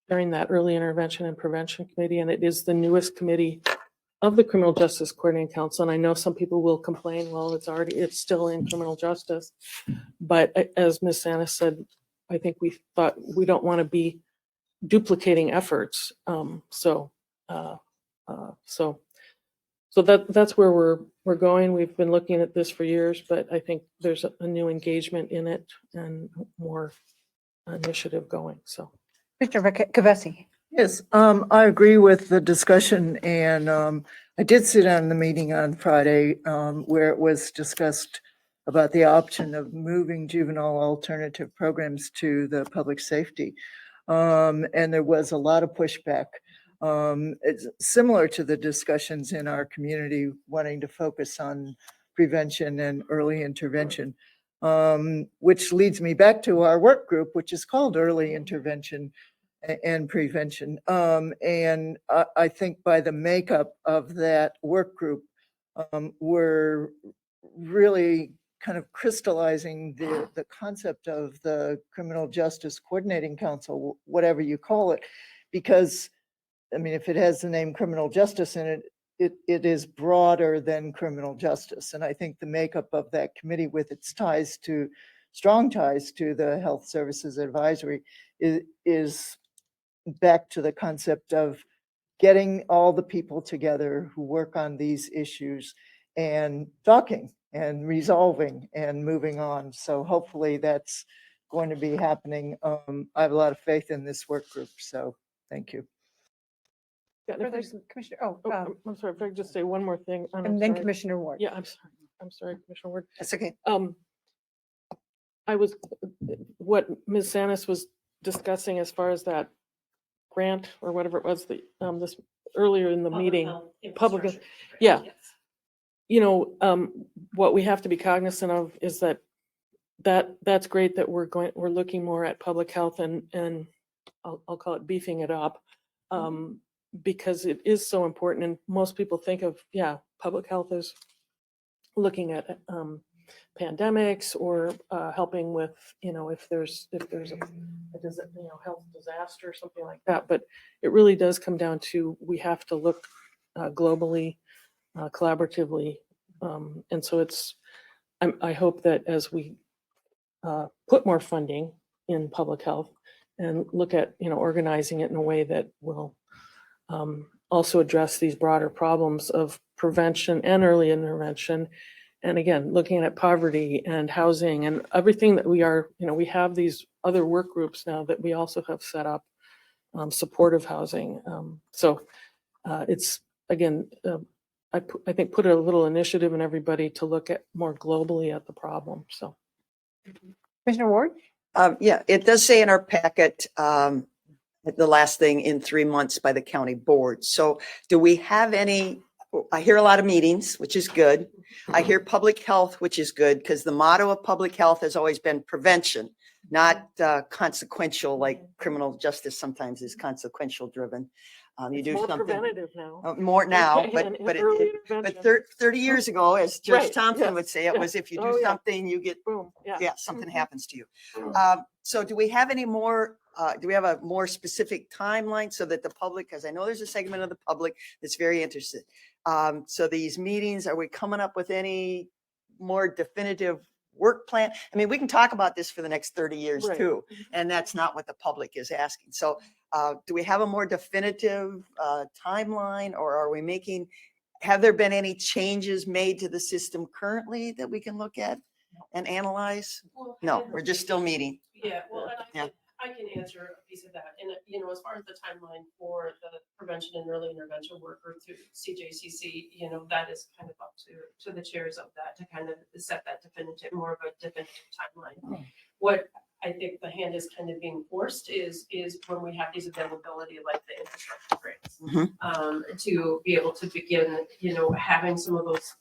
during that early intervention and prevention committee. And it is the newest committee of the Criminal Justice Coordinating Council. And I know some people will complain, well, it's still in criminal justice. But as Ms. Sanis said, I think we thought we don't want to be duplicating efforts. So that's where we're going. We've been looking at this for years, but I think there's a new engagement in it and more initiative going. So, Mr. Kavesi. Yes, I agree with the discussion, and I did sit on the meeting on Friday where it was discussed about the option of moving juvenile alternative programs to the public safety. And there was a lot of pushback. It's similar to the discussions in our community wanting to focus on prevention and early intervention, which leads me back to our work group, which is called Early Intervention and Prevention. And I think by the makeup of that work group, we're really kind of crystallizing the concept of the Criminal Justice Coordinating Council, whatever you call it, because, I mean, if it has the name criminal justice in it, it is broader than criminal justice. And I think the makeup of that committee with its strong ties to the Health Services Advisory is back to the concept of getting all the people together who work on these issues and talking and resolving and moving on. So hopefully that's going to be happening. I have a lot of faith in this work group, so thank you. Commissioner, I'm sorry, if I could just say one more thing. and then Commissioner Ward. Yeah, I'm sorry, Commissioner Ward. That's okay. What Ms. Sanis was discussing as far as that grant or whatever it was, this earlier in the meeting. Public, yeah. What we have to be cognizant of is that's great that we're looking more at public health and I'll call it beefing it up, because it is so important. And most people think of, public health is looking at pandemics or helping with, if there's a health disaster or something like that. But it really does come down to, we have to look globally, collaboratively. And so I hope that as we put more funding in public health and look at, organizing it in a way that will also address these broader problems of prevention and early intervention. And again, looking at poverty and housing and everything that we are, we have these other work groups now that we also have set up, supportive housing. So it's, again, I think put a little initiative in everybody to look at more globally at the problem. So. Commissioner Ward? Yeah, it does say in our packet, the last thing in 3 months by the county board. So do we have any, I hear a lot of meetings, which is good. I hear public health, which is good, because the motto of public health has always been prevention, not consequential, like criminal justice sometimes is consequential driven. You It's do more something preventative now. more now, Okay, but and but early it, but intervention. 30 years ago, as Judge Right, Thompson yes, would say, it was if you do Oh, yeah. something, you get Boom, yeah. something Mhm. happens to you. So do we have any more, do we have a more specific timeline so that the public, because I know there's a segment of the public that's very interested. So these meetings, are we coming up with any more definitive work plan? I mean, we can talk about this for the next 30 years Right. too, and that's not what the public is asking. So do we have a more definitive timeline, or are we making, have there been any changes made to the system currently that we can look at and analyze? Well, No, we're just still meeting. Yeah, well, and Yeah. I can answer a piece of that. And, as far as the timeline for the prevention and early intervention work group through CJCC, that is kind of up to the chairs of that to kind of set that more of a definitive timeline. What I think the hand is kind of being forced is when we have these availability like the infrastructure grants, to be able to begin, having some of those,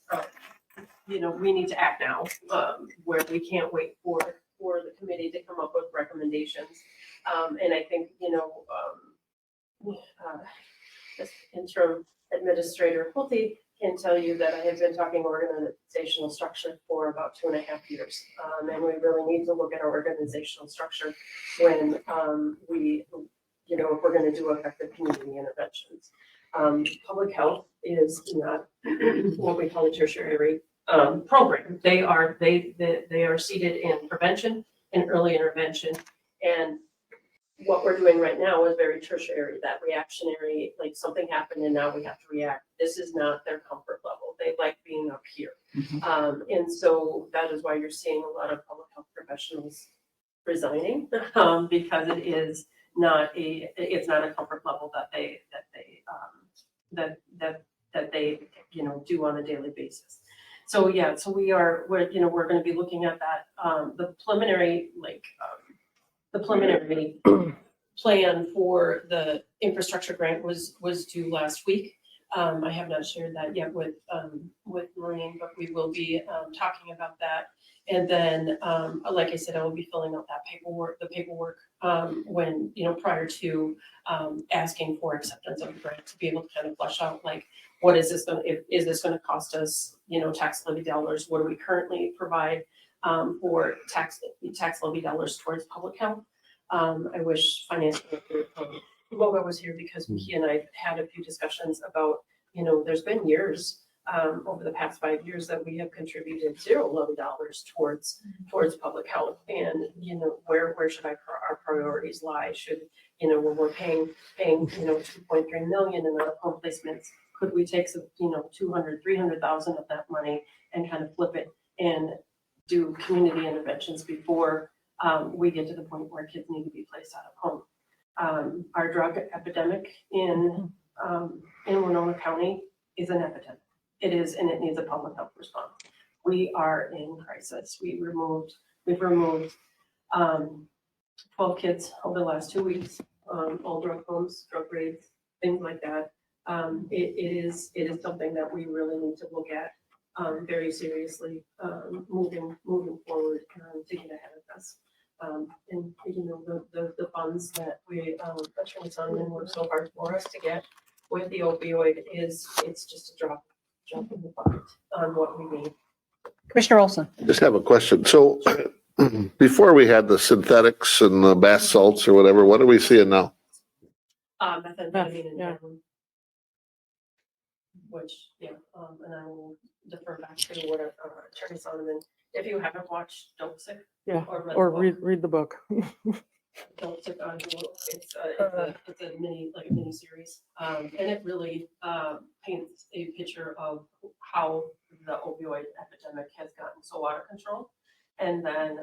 we need to act now, where we can't wait for the committee to come up with recommendations. And I think, this interim administrator Pulte can tell you that I have been talking organizational structure for about 2.5 years. And we really need to look at our organizational structure when we, if we're going to do effective community interventions. Public health is not what we call a tertiary program. They are seated in prevention and early intervention. And what we're doing right now is very tertiary, that reactionary, like something happened and now we have to react. This is not their comfort level. They like being up here. And so that is why you're seeing a lot of public health professionals resigning, because it's not a comfort level that they do on a daily basis. So yeah, so we're going to be looking at that. The preliminary plan for the infrastructure grant was due last week. I have not shared that yet with Maureen, but we will be talking about that. And then, like I said, I will be filling out that paperwork, when, prior to asking for acceptance of the grant, to be able to kind of flesh out, like, what is this going to, is this going to cost us, tax levy dollars? What do we currently provide for tax levy dollars towards public health? I wish Finance Director Boga was here, because he and I had a few discussions about, there's been years over the past 5 years that we have contributed $0 levy dollars towards public health. And, where should our priorities lie? Should, when we're paying, $2.3 million in out-of-home placements, could we take some, 200, 300,000 of that money and kind of flip it and do community interventions before we get to the point where kids need to be placed out of home? Our drug epidemic in Winona County is an epidemic. It is, and it needs a public health response. We are in crisis. We've removed 12 kids over the last 2 weeks, all drug homes, drug raids, things like that. It is something that we really need to look at very seriously, moving forward to get ahead of this. And the funds that Attorney Sonneman worked so hard for us to get with the opioid it's just a drop in the bucket on what we need. Commissioner Olson? Just have a question. So before we had the synthetics and the bath salts or whatever, what are we seeing now? Methamphetamine and Yeah. heroin. Which, and I will defer back to what Attorney Sonneman If you haven't watched Don't Sick Yeah, or read or the book, read the book. Don't Sick on Hulu, it's a mini series. And it really paints a picture of how the opioid epidemic has gotten so out of control. And then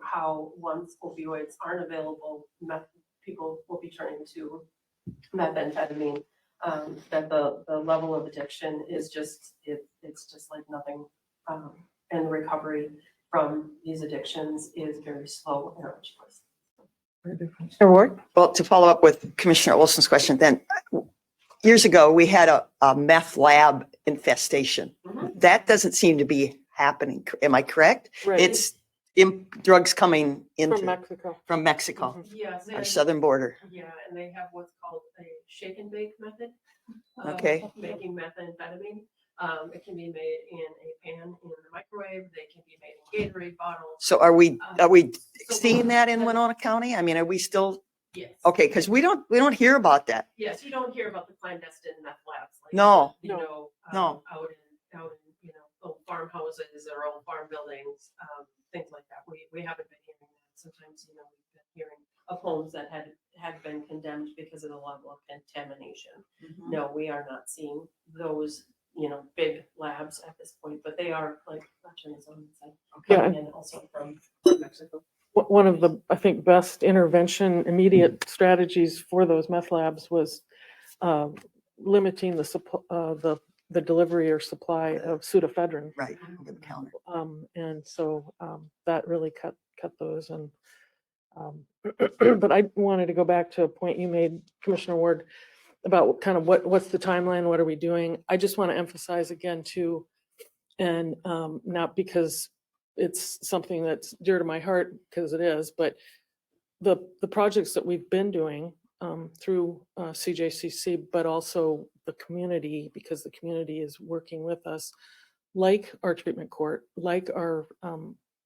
how once opioids aren't available, people will be turning to methamphetamine. That the level of addiction is just, it's just like nothing. And recovery from these addictions is very slow and arduous. Mr. Ward? Well, to follow up with Commissioner Olson's question, then years ago, we had a meth lab infestation. Mhm. That doesn't seem to be happening. Am I correct? Right. It's drugs coming From into, Mexico. from Mexico, Mhm. Yes. our and- southern border. Yeah, and they have what's called a shake and bake method. Okay. Of making methamphetamine. It can be made in a pan in the microwave. They can be made in Gatorade bottles. So are we So- seeing that in Winona County? I mean, are we still, Yes. okay, because we don't hear about that. Yes, you don't hear about the clandestine meth labs. Like, No. You know, No. out in, you know, old farmhouses or old farm buildings, things like that. We haven't been hearing that. Sometimes, you know, we've been hearing of homes that had been condemned because of the level of contamination. No, we are not seeing those, you know, big labs at this point, but they are like veterans on the side coming in also from Mexico. One of the, I think, best intervention, immediate strategies for those meth labs was limiting the delivery or supply of pseudoephedrine. Right, over the counter. And so that really cut those. And but I wanted to go back to a point you made, Commissioner Ward, about kind of what's the timeline, what are we doing? I just want to emphasize again too, and not because it's something that's dear to my heart, because it is, but the projects that we've been doing through CJCC, but also the community, because the community is working with us, like our treatment court, like our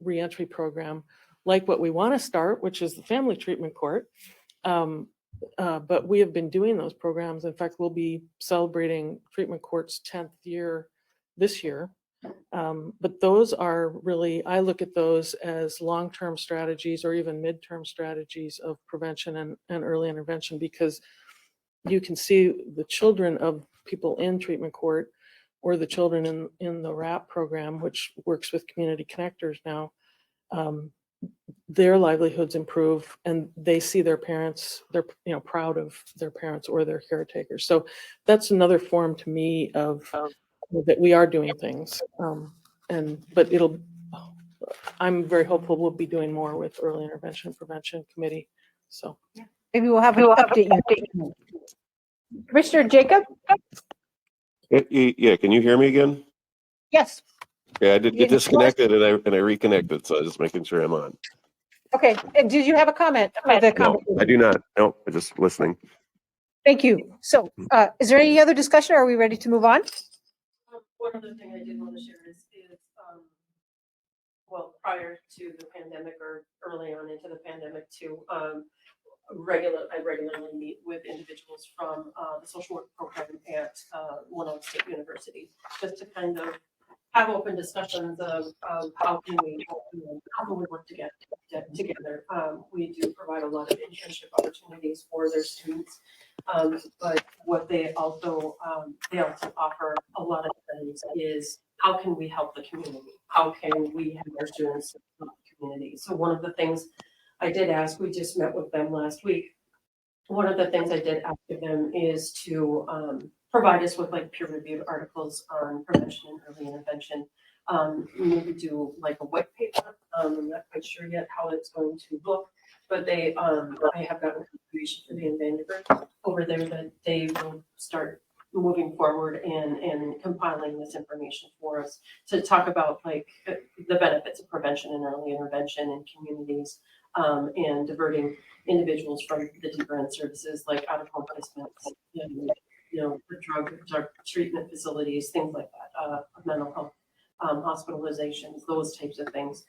reentry program, like what we want to start, which is the family treatment court. But we have been doing those programs. In fact, we'll be celebrating treatment court's 10th year this year. But those are really, I look at those as long-term strategies or even midterm strategies of prevention and early intervention, because you can see the children of people in treatment court or the children in the RAP program, which works with community connectors now, their livelihoods improve and they see their parents, they're proud of their parents or their caretakers. So that's another form to me of that we are doing things. But I'm very hopeful we'll be doing more with early intervention prevention committee. So Maybe we'll have an update. Commissioner Jacob? Yeah, can you hear me again? Yes. Yeah, I did get Yes. disconnected and I reconnected, so I was just making sure I'm on. Okay. And did you have a comment for the No, conversation? I do not. No, I'm just listening. Thank you. So is there any other discussion? Or are we ready to move on? One other thing I did want to share is well, prior to the pandemic or early on into the pandemic too, I regularly meet with individuals from the social work program at Winona State University, just to kind of have open discussions of how can we work together. We do provide a lot of internship opportunities for their students, but what they also offer a lot of things is how can we help the community? How can we have our students help the community? So one of the things I did ask, we just met with them last week. One of the things I did ask of them is to provide us with like peer-reviewed articles on prevention and early intervention. Maybe do like a white paper. I'm not quite sure yet how it's going to look, but I have gotten confirmation for the Vandenberg over there that they will start moving forward and compiling this information for us to talk about like the benefits of prevention and early intervention in communities, and diverting individuals from the deeper end services like out of home placements, the drug treatment facilities, things like that, mental health, hospitalizations, those types of things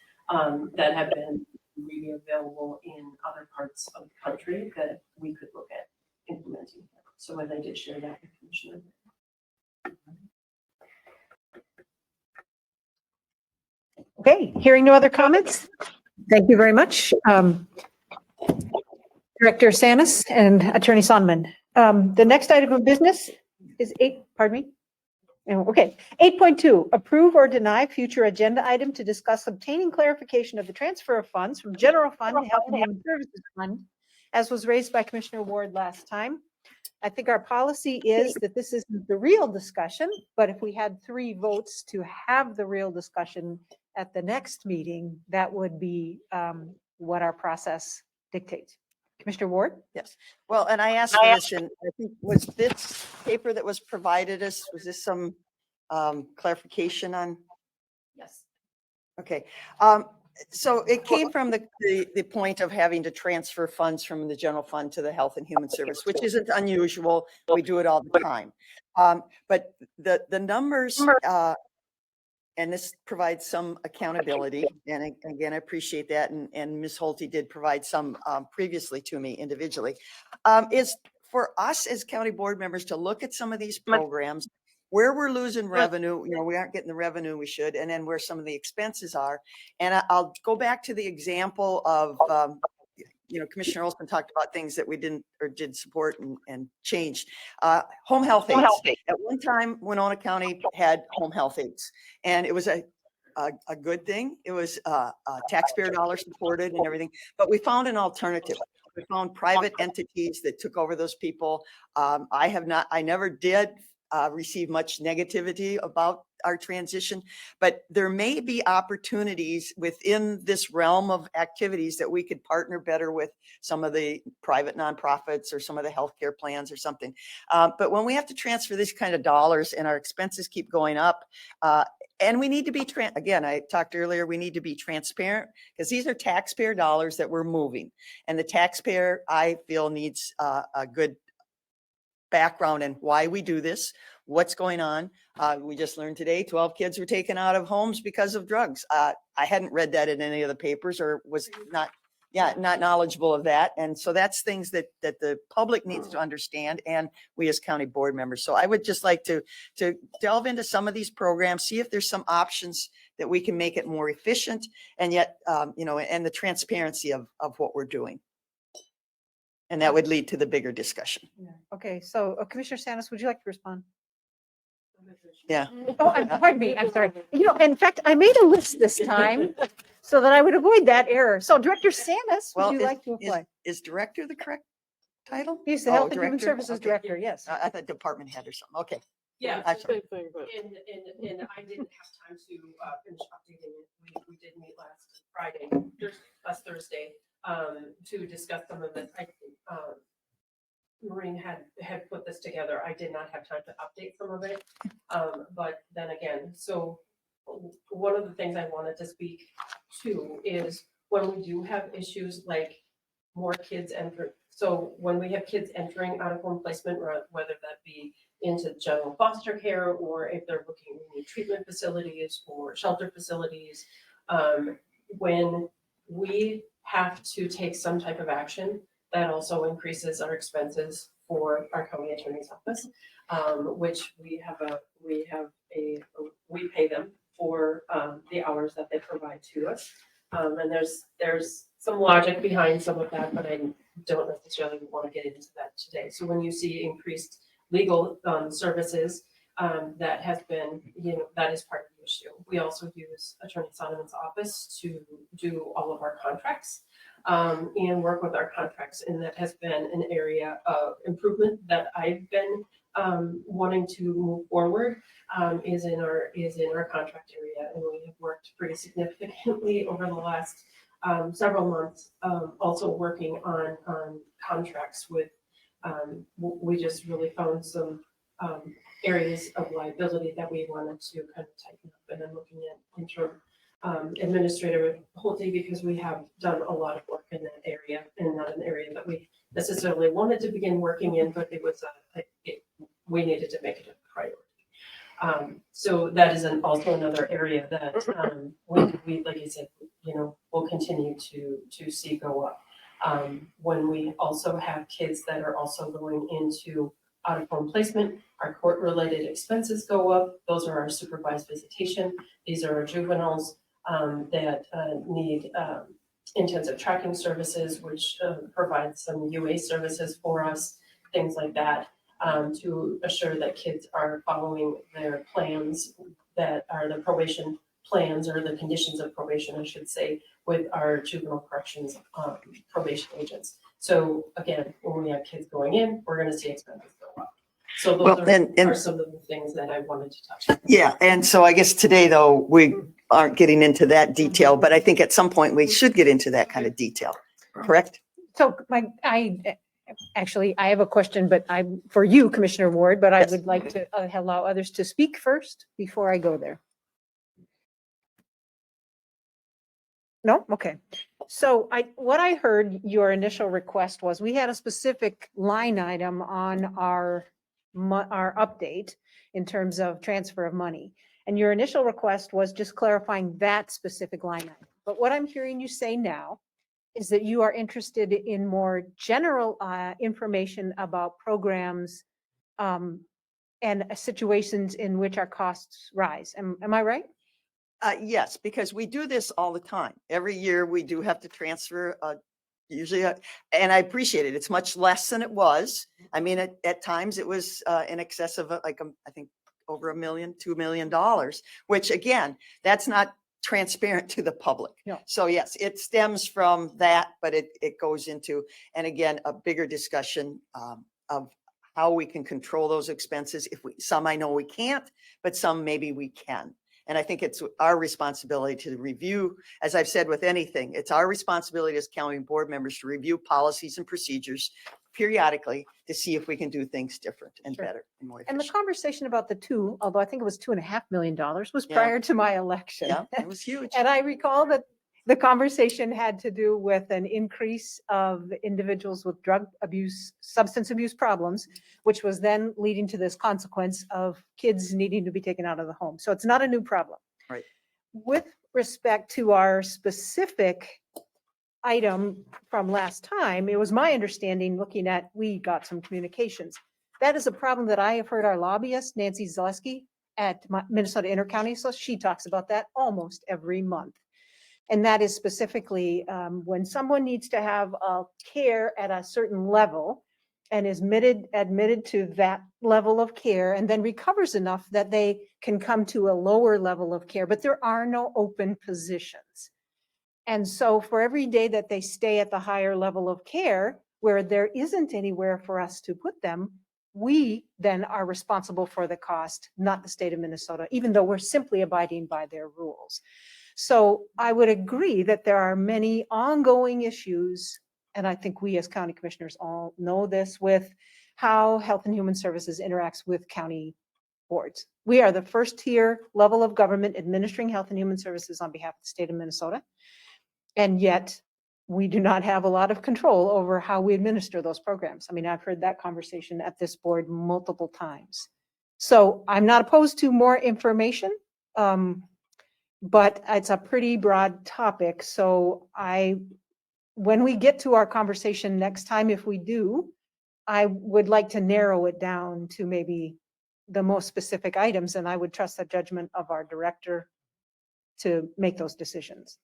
that have been really available in other parts of the country that we could look at implementing. So I did share that with Commissioner. Okay, hearing no other comments? Thank you very much. Director Sanis and Attorney Sonman. The next item of business is pardon me? Oh, okay, 8.2, approve or deny future agenda item to discuss obtaining clarification of the transfer of funds from general fund to Health and Human Services Fund, as was raised by Commissioner Ward last time. I think our policy is that this isn't the real discussion, but if we had 3 votes to have the real discussion at the next meeting, that would be what our process dictates. Commissioner Ward? Yes. Well, and I asked for this, and I think was this paper that was provided us, was this some clarification on? Yes. Okay. So it came from the point of having to transfer funds from the general fund to the Health and Human Service, which isn't unusual. We do it all the time. But the numbers, and this provides some accountability. And again, I appreciate that. And Ms. Holte did provide some previously to me individually, is for us as county board members to look at some of these programs where we're losing revenue, we aren't getting the revenue we should, and then where some of the expenses are. And I'll go back to the example of, Commissioner Olson talked about things that we didn't or did support and changed. Home health aides. At one time, Winona County had home health aides, and it was a good thing. It was taxpayer dollar supported and everything, but we found an alternative. We found private entities that took over those people. I never did receive much negativity about our transition, but there may be opportunities within this realm of activities that we could partner better with some of the private nonprofits or some of the healthcare plans or something. But when we have to transfer these kind of dollars and our expenses keep going up, and we need to be, again, I talked earlier, we need to be transparent because these are taxpayer dollars that we're moving. And the taxpayer, I feel, needs a good background and why we do this, what's going on. We just learned today 12 kids were taken out of homes because of drugs. I hadn't read that in any of the papers or was not knowledgeable of that. And so that's things that the public needs to understand, and we as county board members. So I would just like to delve into some of these programs, see if there's some options that we can make it more efficient and yet, and the transparency of what we're doing. And that would lead to the bigger discussion. Okay, so Commissioner Sanis, would you like to respond? Yeah. Oh, pardon me, I'm sorry. In fact, I made a list this time so that I would avoid that error. So Director Sanis, would you like to apply? Is director the correct title? He's the Health and Human Director? Services Okay. Director, yes. I thought department head or something. Okay. Yeah. I'm sorry. Same thing, but And I didn't have time to finish updating it. We did meet last Thursday, to discuss some of this. Maureen had put this together. I did not have time to update some of it. But then again, so one of the things I wanted to speak to is when we do have issues like more kids enter. So when we have kids entering out of home placement, whether that be into general foster care or if they're looking in treatment facilities or shelter facilities, when we have to take some type of action, that also increases our expenses for our county attorney's office, which we pay them for the hours that they provide to us. And there's some logic behind some of that, but I don't necessarily want to get into that today. So when you see increased legal services, that has been, that is part of the issue. We also use Attorney Solomon's office to do all of our contracts and work with our contracts. And that has been an area of improvement that I've been wanting to move forward, is in our contract area. And we have worked pretty significantly over the last several months, also working on contracts with, we just really found some areas of liability that we wanted to kind of tighten up, and then looking at interim administrator Holte, because we have done a lot of work in that area, and not an area that we necessarily wanted to begin working in, but it was we needed to make it a priority. So that is also another area that we, like I said, we'll continue to see go up. When we also have kids that are also going into out-of-home placement, our court-related expenses go up. Those are our supervised visitation. These are our juveniles. that need intensive tracking services, which provide some UA services for us, things like that, to assure that kids are following their plans that are the probation plans or the conditions of probation, I should say, with our juvenile corrections probation agents. So again, when we have kids going in, we're gonna see expenses go up. So Well, those and- are some of the things that I wanted to touch on. Yeah, and so I guess today, though, we aren't getting into that detail, but I think at some point we should get into that kind of detail, correct? So actually, I have a question, but for you, Commissioner Ward, but I Yes. would like to allow others to speak first before I go there. No? Okay. So what I heard your initial request was, we had a specific line item on our update in terms of transfer of money. And your initial request was just clarifying that specific line item. But what I'm hearing you say now is that you are interested in more general information about programs and situations in which our costs rise. Am I right? Yes, because we do this all the time. Every year we do have to transfer, usually, and I appreciate it. It's much less than it was. I mean, at times it was in excess of I think over $1 million, $2 million, which again, that's not transparent to the public. No. So yes, it stems from that, but it goes into, and again, a bigger discussion of how we can control those expenses. Some I know we can't, but some maybe we can. And I think it's our responsibility to review, as I've said with anything, it's our responsibility as county board members to review policies and procedures periodically to see if we can do things different and Sure. better and more And the efficient. conversation about although I think it was $2.5 million, was Yeah. prior to my election. Yeah, it was huge. And I recall that the conversation had to do with an increase of individuals with drug abuse, substance abuse problems, which was then leading to this consequence of kids needing to be taken out of the home. So it's not a new problem. Right. With respect to our specific item from last time, it was my understanding, we got some communications. That is a problem that I have heard our lobbyist, Nancy Zaleski at Minnesota Intercounty, so she talks about that almost every month. And that is specifically when someone needs to have care at a certain level and is admitted to that level of care and then recovers enough that they can come to a lower level of care, but there are no open positions. And so for every day that they stay at the higher level of care where there isn't anywhere for us to put them, we then are responsible for the cost, not the state of Minnesota, even though we're simply abiding by their rules. So I would agree that there are many ongoing issues, and I think we as county commissioners all know this, with how Health and Human Services interacts with county boards. We are the first tier level of government administering health and human services on behalf of the state of Minnesota. And yet we do not have a lot of control over how we administer those programs. I mean, I've heard that conversation at this board multiple times. So I'm not opposed to more information. But it's a pretty broad topic. So when we get to our conversation next time, if we do, I would like to narrow it down to maybe the most specific items, and I would trust the judgment of our director to make those decisions.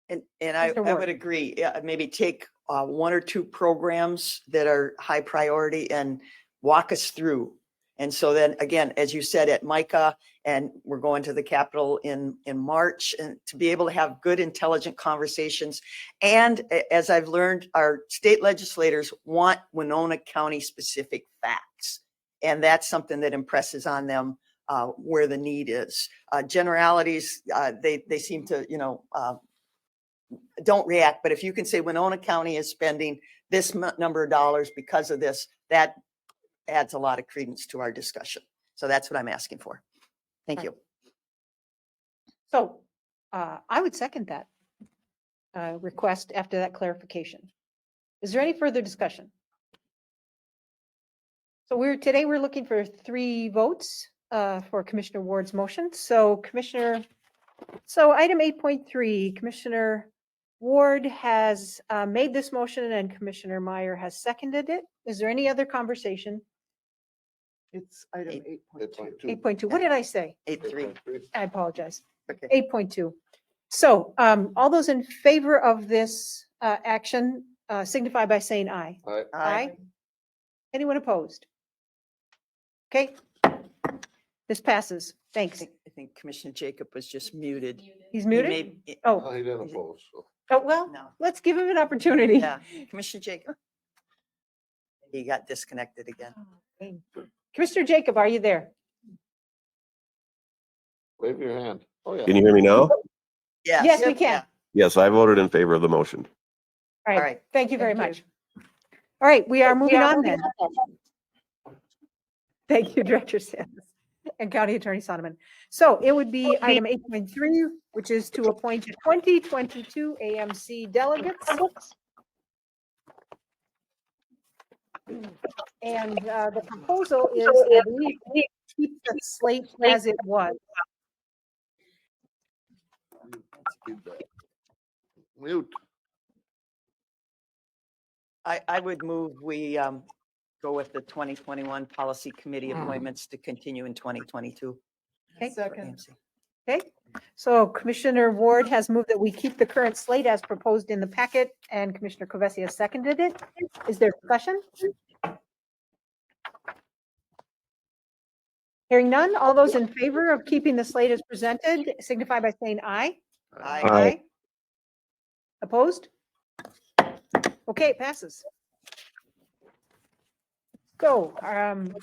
And I Mr. Ward. would agree, maybe take one or two programs that are high priority and walk us through. And so then again, as you said, at Micah, and we're going to the Capitol in March, and to be able to have good, intelligent conversations. And as I've learned, our state legislators want Winona County specific facts. And that's something that impresses on them where the need is. Generalities, they seem to, don't react. But if you can say Winona County is spending this number of dollars because of this, that adds a lot of credence to our discussion. So that's what I'm asking for. Thank you. So I would second that request after that clarification. Is there any further discussion? So today we're looking for 3 votes for Commissioner Ward's motion. So item 8.3, Commissioner Ward has made this motion and Commissioner Meyer has seconded it. Is there any other conversation? It's item 8.2. 8.2, what did I say? 8.3. I apologize. Okay. 8.2. So all those in favor of this action signify by saying aye. Aye. Anyone opposed? Okay. This passes. Thanks. I think Commissioner Jacob was just muted. He's He muted? may- Oh, He didn't oppose, so. well, No. let's give him an opportunity. Yeah, Commissioner Jacob. He got disconnected again. Commissioner Jacob, are you there? Wave your hand. Oh, yeah. Can you hear me now? Yes, we Yep, can. yeah. Yes, I voted in favor of the motion. All All right. right. Thank you very Thank you. much. All right, we are moving on then. Thank you, Director Sands and County Attorney Sonneman. So it would be item 8.3, which is to appoint 2022 AMC delegates. And the proposal is, I believe, keep the slate as it was. Mute. I would move we go with the 2021 Policy Committee appointments to continue in 2022. Okay. for Second. AMC. Okay, so Commissioner Ward has moved that we keep the current slate as proposed in the packet, and Commissioner Kovesi has seconded it. Is there discussion? Hearing none, all those in favor of keeping the slate as presented signify by saying aye. Aye. Opposed? Okay, it passes. So,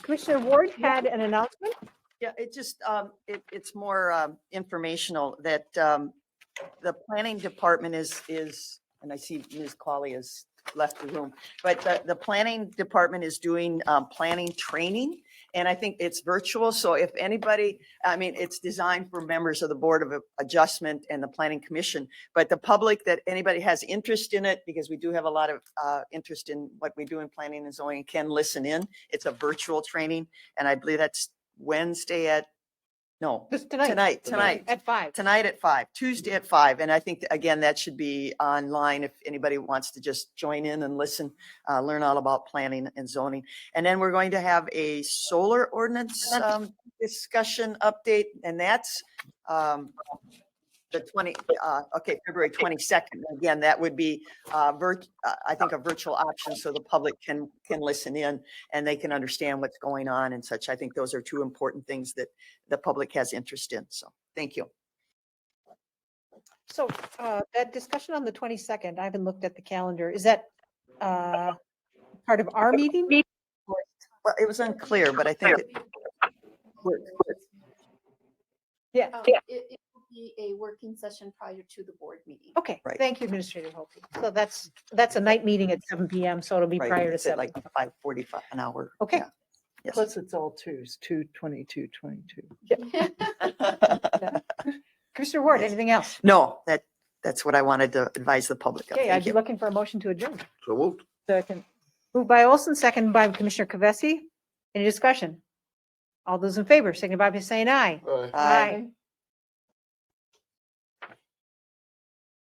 Commissioner Ward had an announcement. Yeah, it just, it's more informational that the planning department is, and I see Ms. Qualley has left the room, but the planning department is doing planning training. And I think it's virtual. So if anybody, I mean, it's designed for members of the Board of Adjustment and the Planning Commission, but the public, that anybody has interest in it, because we do have a lot of interest in what we do in planning and zoning, can listen in. It's a virtual training. And I believe that's Wednesday at, no, Just tonight. tonight. At 5. Tonight at 5, Tuesday at 5. And I think, again, that should be online if anybody wants to just join in and listen, learn all about planning and zoning. And then we're going to have a solar ordinance discussion update, and that's the February 22nd. Again, that would be, I think, a virtual option so the public can listen in and they can understand what's going on and such. I think those are two important things that the public has interest in. So, thank you. So that discussion on the 22nd, I haven't looked at the calendar. Is that part of our meeting? Well, it was unclear, but I think it. Yeah. It will be a working session prior to the board meeting. Okay, Right. thank you, Administrator Hope. So that's a night meeting at 7 PM, so it'll be Right, prior to it's at 7. like 5:45 an hour. Okay. Yeah. Yes. Plus it's all twos, 2/22, 22. Commissioner Ward, anything else? No, that's what I wanted to advise the public of. Okay, I'd Thank be you. looking for a motion to adjourn. So moved. Second. Moved by Olson, second by Commissioner Kovesi. Any discussion? All those in favor, signify by saying aye. Aye. Aye.